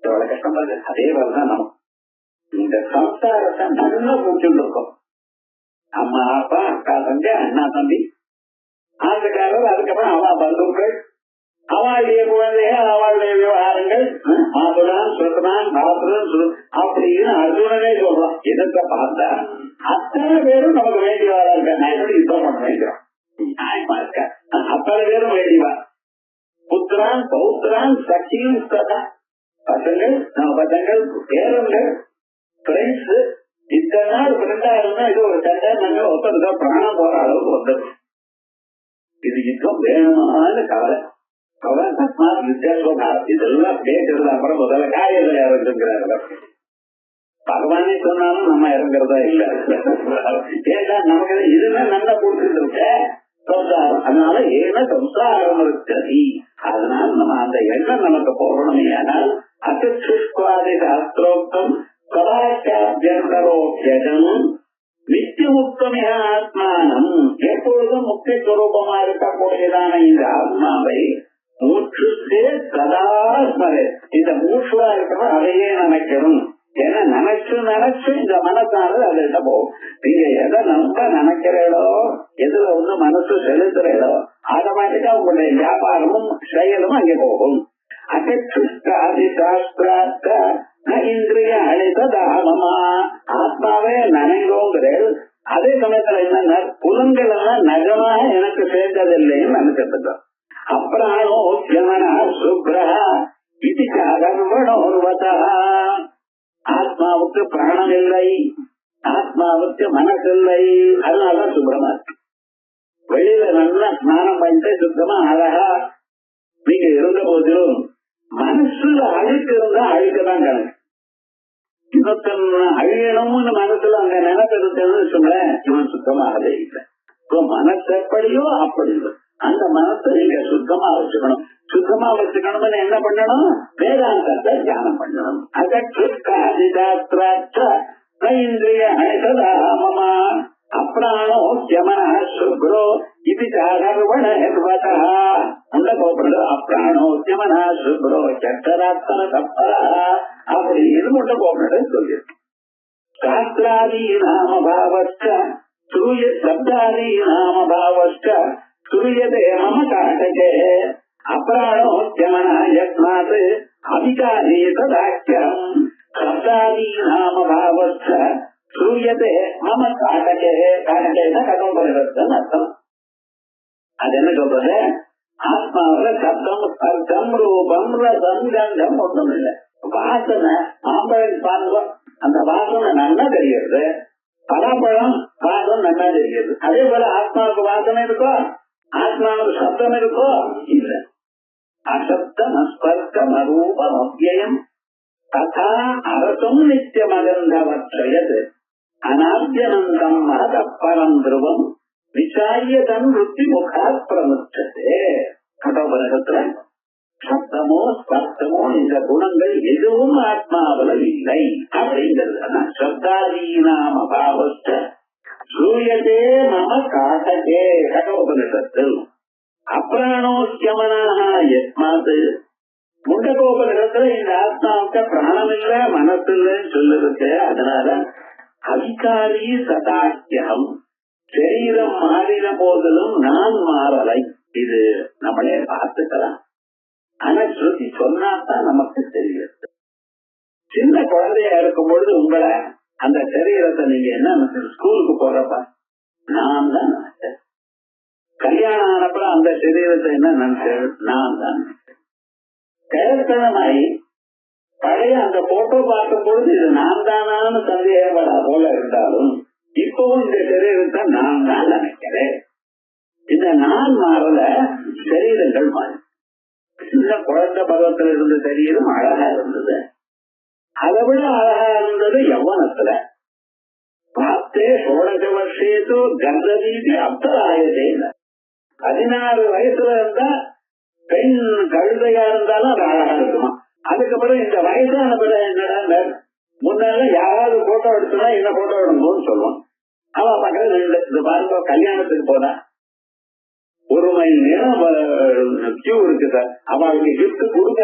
S2: எவ்வளவு கஷ்டப்படுது. அதே மாதிரிதான் நம்ம இந்த சம்சாரத்தை நல்லா குடிச்சுட்டு இருக்கோம். அம்மா அப்பா அக்கா தம்பி அண்ணா தம்பி ஆண்டுக்காரர், அதுக்கப்புறம் அவா பந்துக்கள், அவளுடைய குழந்தைகள், அவளுடைய விவகாரங்கள், மாதுரான் சுருத்தான் பாத்திரம் அப்படின்னு அர்ஜுனனே சொல்றான். இதற்கு பார்த்தா அத்தனை பேரும் நமக்கு வேண்டியவாரா இருக்க. நான் எப்படி யுத்தம் பண்ண வேண்டியோம் நியாயமா இருக்க. அத்தனை பேரும் வேண்டியவா. புத்திரான் பௌத்திரான் சக்தியும் சதா பசங்கள், நம்ம பசங்கள், பேரன்கள், பிரெண்ட்ஸ், இத்தனை நாள் ஃப்ரெண்டா இருந்தா இது ஒரு சண்டை நாங்கள் ஒருத்தருக்கா பிராணம் போற அளவுக்கு வந்தது. இது யுத்தம் வேணுமான்னு கவலை இதெல்லாம் கேட்கறது. அப்புறம் முதல்ல காரியத்துல இறங்குங்கிறாங்க. பகவானே சொன்னாலும் நம்ம இறங்குறதா இல்ல. ஏன்னா நமக்கு இதுதான் நல்லா கொடுத்துட்டு இருக்க சம்சாரம். அதனால ஏன்னா சம்சாரம் இருக்கு. அதனால நம்ம அந்த எண்ணம் நமக்கு போகணுமே. ஆனால் அசுஷ்வாதி சாஸ்திரோக்தம் கலாச்சாரம் நித்தியமுக்தமே ஆத்மானம். எப்பொழுதும் முக்தி சுரூபமா இருக்கக்கூடியதான இந்த ஆத்மாவை மூச்சுக்கே சதா ஸ்மரே. இந்த மூச்சுவா இருக்கிறோம் அதையே நினைக்கணும். ஏன்னா நினைச்சு இந்த மனசானது அதுகிட்ட போகும். நீங்க எதை நம்ம நினைக்கிறீங்களோ, எதுல ஒண்ணு மனசு செலுத்துறீங்களோ ஆட்டோமேட்டிக்கா உங்களுடைய வியாபாரமும் செயலும் அங்கே போகும். அகச்சுஷ்டாதி சாஸ்திரார்த்த இந்திரிய அழைத்ததாகமா ஆத்மாவே நினைங்கோங்கிறேன். அதே சமயத்துல என்ன புலன்கள் எல்லாம் நகமாக எனக்கு சேர்ந்ததில்லைன்னு நினைச்சிட்டு அப்புறம் சுப்ரா இது கர்வணோர்வதா. ஆத்மாவுக்கு பிராணம் இல்லை, ஆத்மாவுக்கு மனசு இல்லை. அதனாலதான் சுப்ரமா இருக்கு. வெளியில நல்லா ஸ்நானம் பண்ணிட்டு சுத்தமா அழகா நீங்க இருந்த போதிலும் மனசுல அழுக்கு இருந்தா அழுக்கதான் கணக்கு. இன்னொருத்தன் அழியணும்னு மனசுல அங்க நினைப்பிருந்தேன்னு சொன்னேன், இவன் சுத்தமாகவே இல்லை. மனசு எப்படியோ அப்படி இல்லை. அந்த மனசை நீங்க சுத்தமா வச்சுக்கணும். சுத்தமா வச்சுக்கணும்னு என்ன பண்ணணும், வேதாந்தத்தை தியானம் பண்ணணும். அதற்கிய அழைத்ததாமமா அப்ராணோ யமன சுப்ரோ இது சாகர்வண உள்ள கோபுரம். அப்ராணோ யமன சுப்ரோ சட்டராத்தன தப்பரா அப்படி இது முட்ட கோபுரம் சொல்லியிருக்கு. சாஸ்திராதி நாம பாவஸ்ட சூரிய சப்தாதி நாம பாவஸ்ட சூரியதே மம காட்டகே அப்ராணோ யமன யஸ்மாத் அபிகாரி ததாக்கியம் சப்தாதி நாம பாவஸ்ட சூரியதே மம காட்டகே. காட்டகேன்னா கடம்பரன் அர்த்தம். அது என்ன சொல்றது, ஆத்மாவில சத்தம் ஸ்பர்சம் ரூபம் ரசம் கந்தம் ஒன்றும் இல்லை. வாசனை மாம்பழம் பாருங்க, அந்த வாசனை நல்லா தெரிகிறது. பலாப்பழம் வாசம் நல்லா தெரிகிறது. அதே போல ஆத்மாவுக்கு வாசனை இருக்கோ, ஆத்மாவுக்கு சப்தம் இருக்கோ இல்ல. அசப்தம் அஸ்பர்சம் அரூபம் அவ்யயம் ததா அரசம் நித்தியமகந்தவற்றையது அநாத்யனந்தம் மகதப்பரம் துருவம் விசாயதம் ருத்தி முகாத் பிரமுச்சதே. கடோபரகத்துல சப்தமோ ஸ்பர்சமோ இந்த குணங்கள் எதுவும் ஆத்மாவில இல்லை அப்படிங்கிறது. சப்தாதீனாம் அபாவஸ்த சூயதே மம காட்டகே கடோபனிஷத்தில். அப்ராணோஸ்யமனாக யஸ்மாத் முண்டகோபனிடத்துல இந்த ஆத்மாவுக்கு பிராணம் இல்ல மனசு இல்லைன்னு சொல்லிருக்கு. அதனால அதிகாரி சதாக்கியம் சரீரம் மாறின போதிலும் நான் மாறலை. இது நம்மளே பார்த்துக்கலாம். ஆனா ஸ்ருதி சொன்னாதான் நமக்கு தெரியுது. சின்ன குழந்தையா இருக்கும் பொழுது உங்களை அந்த சரீரத்தை நீங்க என்ன ஸ்கூலுக்கு போறப்ப நான் தான் நினைச்சேன். கல்யாணம் ஆனப்பறம் அந்த சரீரத்தை என்ன நினைச்சேன், நான் தான் நினைச்சேன். கிழத்தனமாயி பழைய அந்த போட்டோ பார்க்கும் பொழுது இது நான் தானான்னு சந்தேகப்படா போல இருந்தாலும் இப்பவும் இந்த சரீரத்தை நான் தான் நினைக்கிறேன். இந்த நான் மாறல, சரீரங்கள் மாறி. சின்ன குழந்தை பருவத்தில் இருந்த சரீரம் அழகா இருந்தது. அதை விட அழகா இருந்தது யௌவனத்துல. பார்த்தே சோழக வருஷேதோ கந்ததீதி அப்தராயதே. 16 வயசுல இருந்தா பெண் கழுதையா இருந்தாலும் அது அழகா இருக்குமா. அதுக்கப்புறம் இந்த வயசான பிள்ளை என்னடா, முன்னால யாராவது போட்டோ எடுத்தா என்ன போட்டோ எடுக்கணும்னு சொல்லுவோம். அவன் பக்கத்துல இந்த பாருங்க கல்யாணத்துக்கு போனா 1 மணி நேரம் கியூ இருக்கு சார், அவளுக்கு கிஃப்ட் கொடுக்க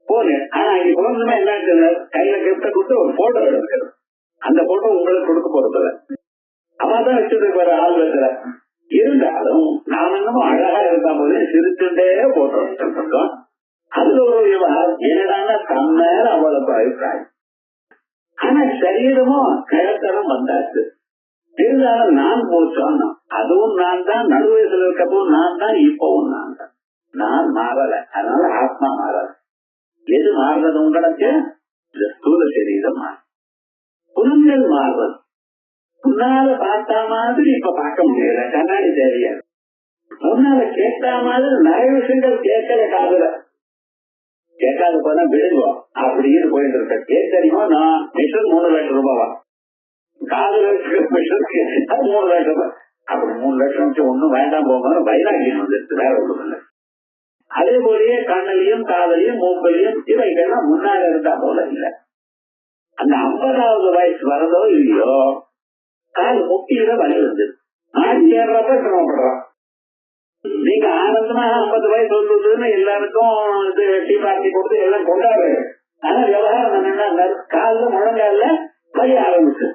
S2: போனேன். ஆனா இங்க போனதுமே என்ன கையில கிஃப்ட கொடுத்து ஒரு போட்டோ எடுக்கிறது. அந்த போட்டோ உங்களுக்கு கொடுக்க போறது அவதான் வச்சிருக்க ஆள் வைக்கிற. இருந்தாலும் நாம் இன்னமும் அழகா இருந்தா போது சிரிச்சுட்டே போட்டோ எடுத்துருக்கோம். அதுல ஒரு விவகாரம் என்னடான்னா தம்மேல அவ்வளவு அபிப்பிராயம். ஆனா சரீரமும் கிழத்தனம் வந்தாச்சு. இருந்தாலும் நான் போச்சோம், அதுவும் நான் தான். நடு வயசுல இருக்கப்போ நான் தான், இப்பவும் நான் தான். நான் மாறல, அதனால ஆத்மா மாறல. எது மாறுறது உங்களுக்கு? இந்த ஸ்தூல சரீரம் மாறும். புலன்கள் மாறுறது. முன்னால பார்த்தா மாதிரி இப்ப பார்க்க முடியல, கண்ணாடி தெரியாது. முன்னால கேட்டா மாதிரி நிறைய விஷயங்கள் கேட்கல, காதுல கேட்காது போனா விழுவோம் அப்படின்னு போயிட்டு இருக்க. கேட்கறியுமோ நான் மிஷன் 3 லட்சம் ரூபாவா, காதுல மிஷன் 3 லட்சம் ரூபாய். அப்படி 3 லட்சம் வச்சு ஒண்ணும் வேண்டாம் போக வைராக்கியம் வந்துருச்சு, வேற ஒண்ணும் இல்லை. அதே போலயே கண்ணிலையும் காதலையும் மூக்கலையும் இவைகள்லாம் முன்னால இருந்தா போல இல்லை. அந்த 50வது வயசு வரதோ இல்லையோ காது முக்கியில வலி வந்து மாடி ஏறப்ப சிரமப்படுறோம். நீங்க ஆனந்தமா 50 வயசு வந்ததுன்னு எல்லாருக்கும் இது டீ பார்ட்டி கொடுத்து எல்லாம் கொண்டாடுறாரு. ஆனா விவகாரம் என்னன்னா காலில் முழங்கால வலி ஆரம்பிச்சு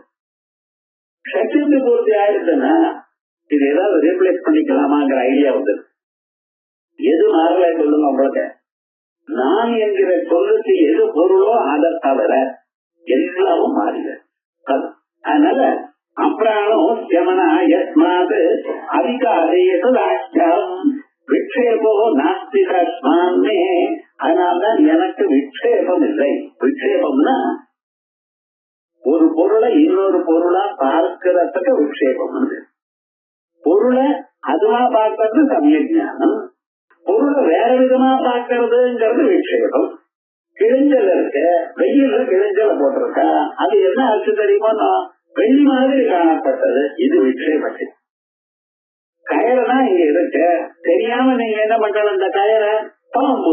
S2: சக்தி பூர்த்தி ஆயிடுச்சுன்னா இது ஏதாவது ரீப்ளேஸ் பண்ணிக்கலாமாங்கிற ஐடியா வந்து எது மாறல சொல்லுங்க உங்களுக்கு. நான் என்கிற சொல்லுக்கு எது பொருளோ அதை தவிர எல்லாமும் மாறில. அதனால அப்ராணம் யமனா யஸ்மாத் அதிகாரேஷம் விக்ஷேபோ நாஸ்தி தஸ்மான்மே. அதனால்தான் எனக்கு விக்ஷேபம் இல்லை. விக்ஷேபம்னா ஒரு பொருளை இன்னொரு பொருளா பார்க்கிறதுக்கு விக்ஷேபம் வந்து, பொருளை அதுவா பார்க்கறது சமயஞானம், பொருளை வேற விதமா பார்க்கறதுங்கிறது விக்ஷேபம். கிழிஞ்சல் இருக்க, வெயில்ல கிழிஞ்சல போட்டிருக்கா, அது என்ன ஆச்சு தெரியுமோ, வெள்ளி மாதிரி காணப்பட்டது, இது விக்ஷேபத்து. கயறனா இங்க இருக்கு, தெரியாம நீங்க என்ன பண்றது, இந்த கயரை பாம்பு,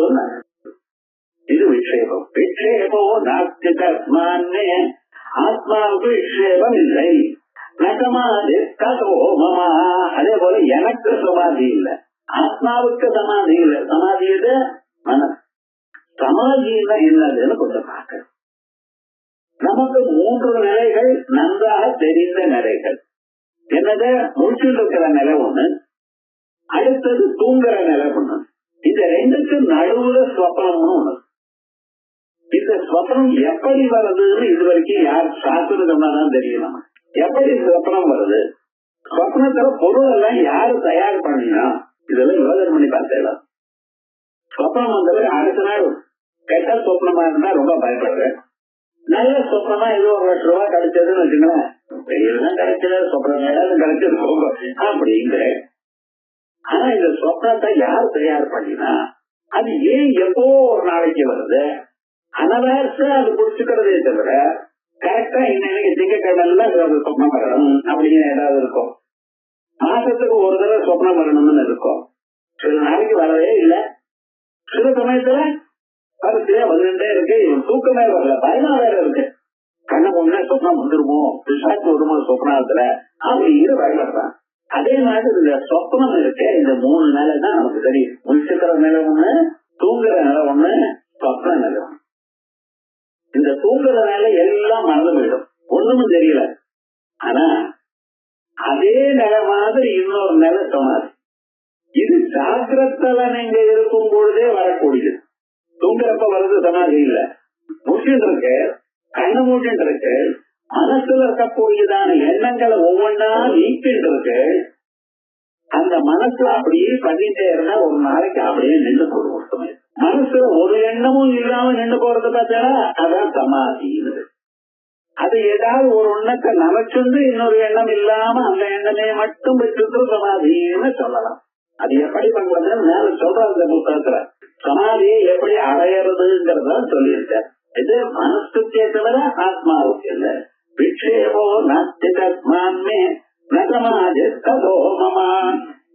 S2: இது விக்ஷேபம். விக்ஷேபோ நாஸ்தி தஸ்மான்மே. ஆத்மாவுக்கு விக்ஷேபம் இல்லை. நகமாதி கதோமமா. அதே போல எனக்கு சமாதி இல்லை, ஆத்மாவுக்கு சமாதி இல்லை. சமாதி இது மனசு. சமாதியில என்னதுன்னு கொஞ்சம் பார்க்கணும். நமக்கு 3 நிலைகள் நன்றாக தெரிந்த நிலைகள். என்னது? முடிச்சுட்டு இருக்கிற நிலை ஒண்ணு, அடுத்தது தூங்குற நிலை ஒண்ணு, இந்த 2க்கும் நடுவுல ஸ்வப்னம்னு ஒண்ணு. இந்த ஸ்வப்னம் எப்படி வருதுன்னு இதுவரைக்கும் யார் சாஸ்திரம் தெரியணும். எப்படி ஸ்வப்னம் வருது, ஸ்வப்னத்துல பொருள் எல்லாம் யாரு தயார் பண்ணினா, இதெல்லாம் யோசனை பண்ணி பார்த்தேன். சொப்னம் வந்தது அடுத்த நாள் கெட்ட சொப்னமா இருந்தா ரொம்ப பயப்படுறேன். நல்ல சொப்னமா ஏதோ 1 லட்சம் ரூபாய் கிடைச்சதுன்னு வச்சுங்களேன், வெயில்தான் கிடைச்சது, சொப்னம் ஏதாவது கிடைச்சது அப்படிங்கிற. ஆனா இந்த சொப்னத்தை யார் தயார் பண்ணினா, அது ஏன் எப்போ ஒரு நாளைக்கு வருது, அனவர்ஸ அது புடிச்சுக்கிறதே தவிர கரெக்டா இன்னைக்கு திங்கக்கிழமை சொப்னம் வரணும் அப்படின்னு ஏதாவது இருக்கும். மாசத்துக்கு ஒரு தடவை சொப்னம் வரணும்னு இருக்கும். சில நாளைக்கு வரவே இல்லை, சில சமயத்துல அதுலயே வந்துட்டே இருக்கு. இவன் தூக்கமே வரல, பயமா வேற இருக்கு. கண்ண முன்னே சொப்னம் வந்துருமோ, பிசாச்சு வருமோ சொப்னத்துல அப்படிங்கிற பயப்படுறான். அதே மாதிரி இந்த சொப்னம் இருக்கு, இந்த 3 நிலை தான் நமக்கு தெரியும். முழிச்சுக்கிற நிலை ஒண்ணு, தூங்குற நிலை ஒண்ணு, சொப்ன நிலை ஒண்ணு. இந்த தூங்குற நிலை எல்லாம் மறந்து போயிடும், ஒண்ணுமும் தெரியல. ஆனா அதே நிலை மாதிரி இன்னொரு நிலை சமாதி. இது ஜாக்கிரத்துல நீங்க இருக்கும் பொழுதே வரக்கூடியது. தூங்குறப்ப வருது சமாதி இல்ல, முடிச்சுட்டு இருக்கு, கண்ணு மூச்சுட்டு இருக்கு, மனசுல இருக்கக்கூடியதான எண்ணங்களை ஒவ்வொன்றா நீக்கிட்டு இருக்கு. அந்த மனசுல அப்படியே பண்ணிட்டே இருந்தா ஒரு நாளைக்கு அப்படியே நின்று போடுவோம். மனசுல ஒரு எண்ணமும் இல்லாம நின்று போறது பார்த்தா அதான் சமாதின்னு. அது ஏதாவது ஒரு எண்ணத்தை நினைச்சுண்டு இன்னொரு எண்ணம் இல்லாம அந்த எண்ணமே மட்டும் வச்சுட்டு சமாதின்னு சொல்லலாம். அது எப்படி பண்றதுன்னு மேல சொல்ற அந்த புத்தகத்துல சமாதியை எப்படி அடையறதுங்கிறத சொல்லியிருக்கார். இது மனசுக்கே தவிர ஆத்மாவுக்கு இல்ல. விக்ஷேபோ நாஸ்தி தஸ்மான்மே ந சமாதிஸ்ததோ மம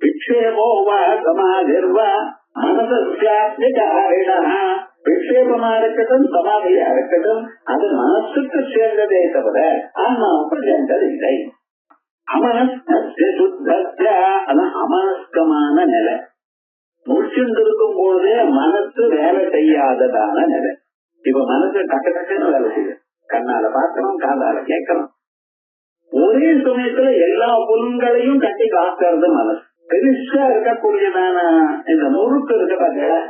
S2: விக்ஷேபோ வா சமாதிர்வா மனசாரிணா. விக்ஷேபமா இருக்கட்டும் சமாதியா இருக்கட்டும் அது மனசுக்கு சேர்ந்ததே தவிர ஆன்மாவுக்கு சேர்ந்தது இல்லை. அமனஸ்கமான நிலை. முடிச்சுருக்கும் பொழுதே மனசு வேலை செய்யாததான நிலை. இப்ப மனசு டக்கு டக்குன்னு வேலை செய்யும். கண்ணால பார்க்கணும், காதால கேட்கணும். ஒரே சமயத்துல எல்லா பொருள்களையும் கட்டி காக்கிறது மனசு. பெருசா இருக்கக்கூடியதான இந்த முறுக்கு இருக்க பாத்தீங்களா,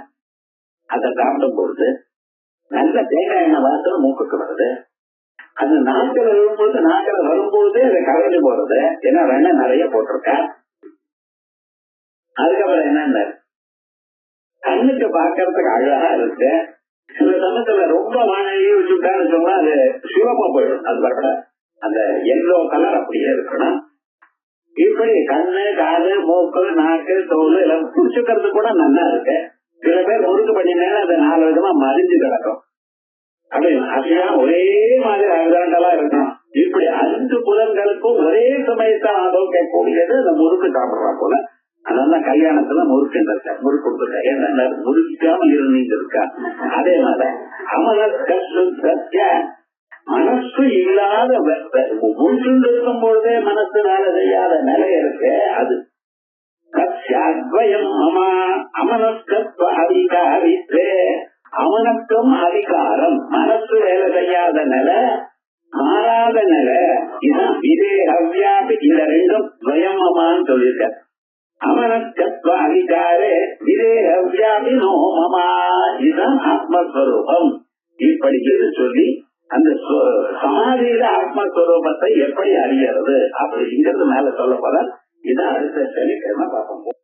S2: அதை சாப்பிடும் பொழுது நல்ல தேங்காய் எண்ணெய் வாசனை மூக்குக்கு வருது. அந்த நாட்கள் வரும்பொழுது நாட்கள் வரும்பொழுதே அதை கரைஞ்சு போறது. ஏன்னா வெண்ணெய் நிறைய போட்டிருக்க. அதுக்கப்புறம் என்னென்ன கண்ணுக்கு பாக்கிறதுக்கு அழகா இருக்கு. சில சமயத்துல ரொம்ப வாழையை வச்சுட்டான்னு சொன்னா அது சிவப்பா போயிடும். அது வரல, அந்த எல்லோ கலர் அப்படியே இருக்கணும். இப்படி கண்ணு, காது, மூக்கு, நாக்கு, தோல் எல்லாம் புடிச்சுக்கிறது கூட நல்லா இருக்கு. சில பேர் முறுக்கு பண்ணினால அதை 4 விதமா மறிஞ்சு கிடக்கும். அப்படி அசையா ஒரே மாதிரி அகதாண்டலா இருக்கும். இப்படி 5 புலன்களுக்கும் ஒரே சமயத்தான் ஆரோக்கியக்கூடியது அந்த முறுக்கு சாப்பிடுறா போல. அதான் கல்யாணத்துல முறுக்கு இருக்கா, முறுக்கு கொடுத்துருக்கா. ஏன்னா முறுக்காம இருந்தீங்க இருக்கா. அதே மாதிரி மனசு இல்லாத முடிச்சுண்டு இருக்கும் பொழுதே மனசு வேலை செய்யாத நிலை இருக்கு. அது அமனஸ்கத்வ அதிகாரித்தே. அவனுக்கும் அதிகாரம், மனசு வேலை செய்யாத நிலை, மாறாத நிலை. இதுதான் விதேகவியாபி. இந்த ரெண்டும் ஸ்வயமமான்னு சொல்லியிருக்க. அமனஸ்கத்வ அதிகாரே விதேகவியாபி நோ மமா. இதுதான் ஆத்மஸ்வரூபம். இப்படி சொல்லி அந்த சமாதியில ஆத்மஸ்வரூபத்தை எப்படி அறியறது அப்படிங்கிறது மேல சொல்ல போற. இதான் அடுத்த சனிக்கிழமை பார்ப்போம்.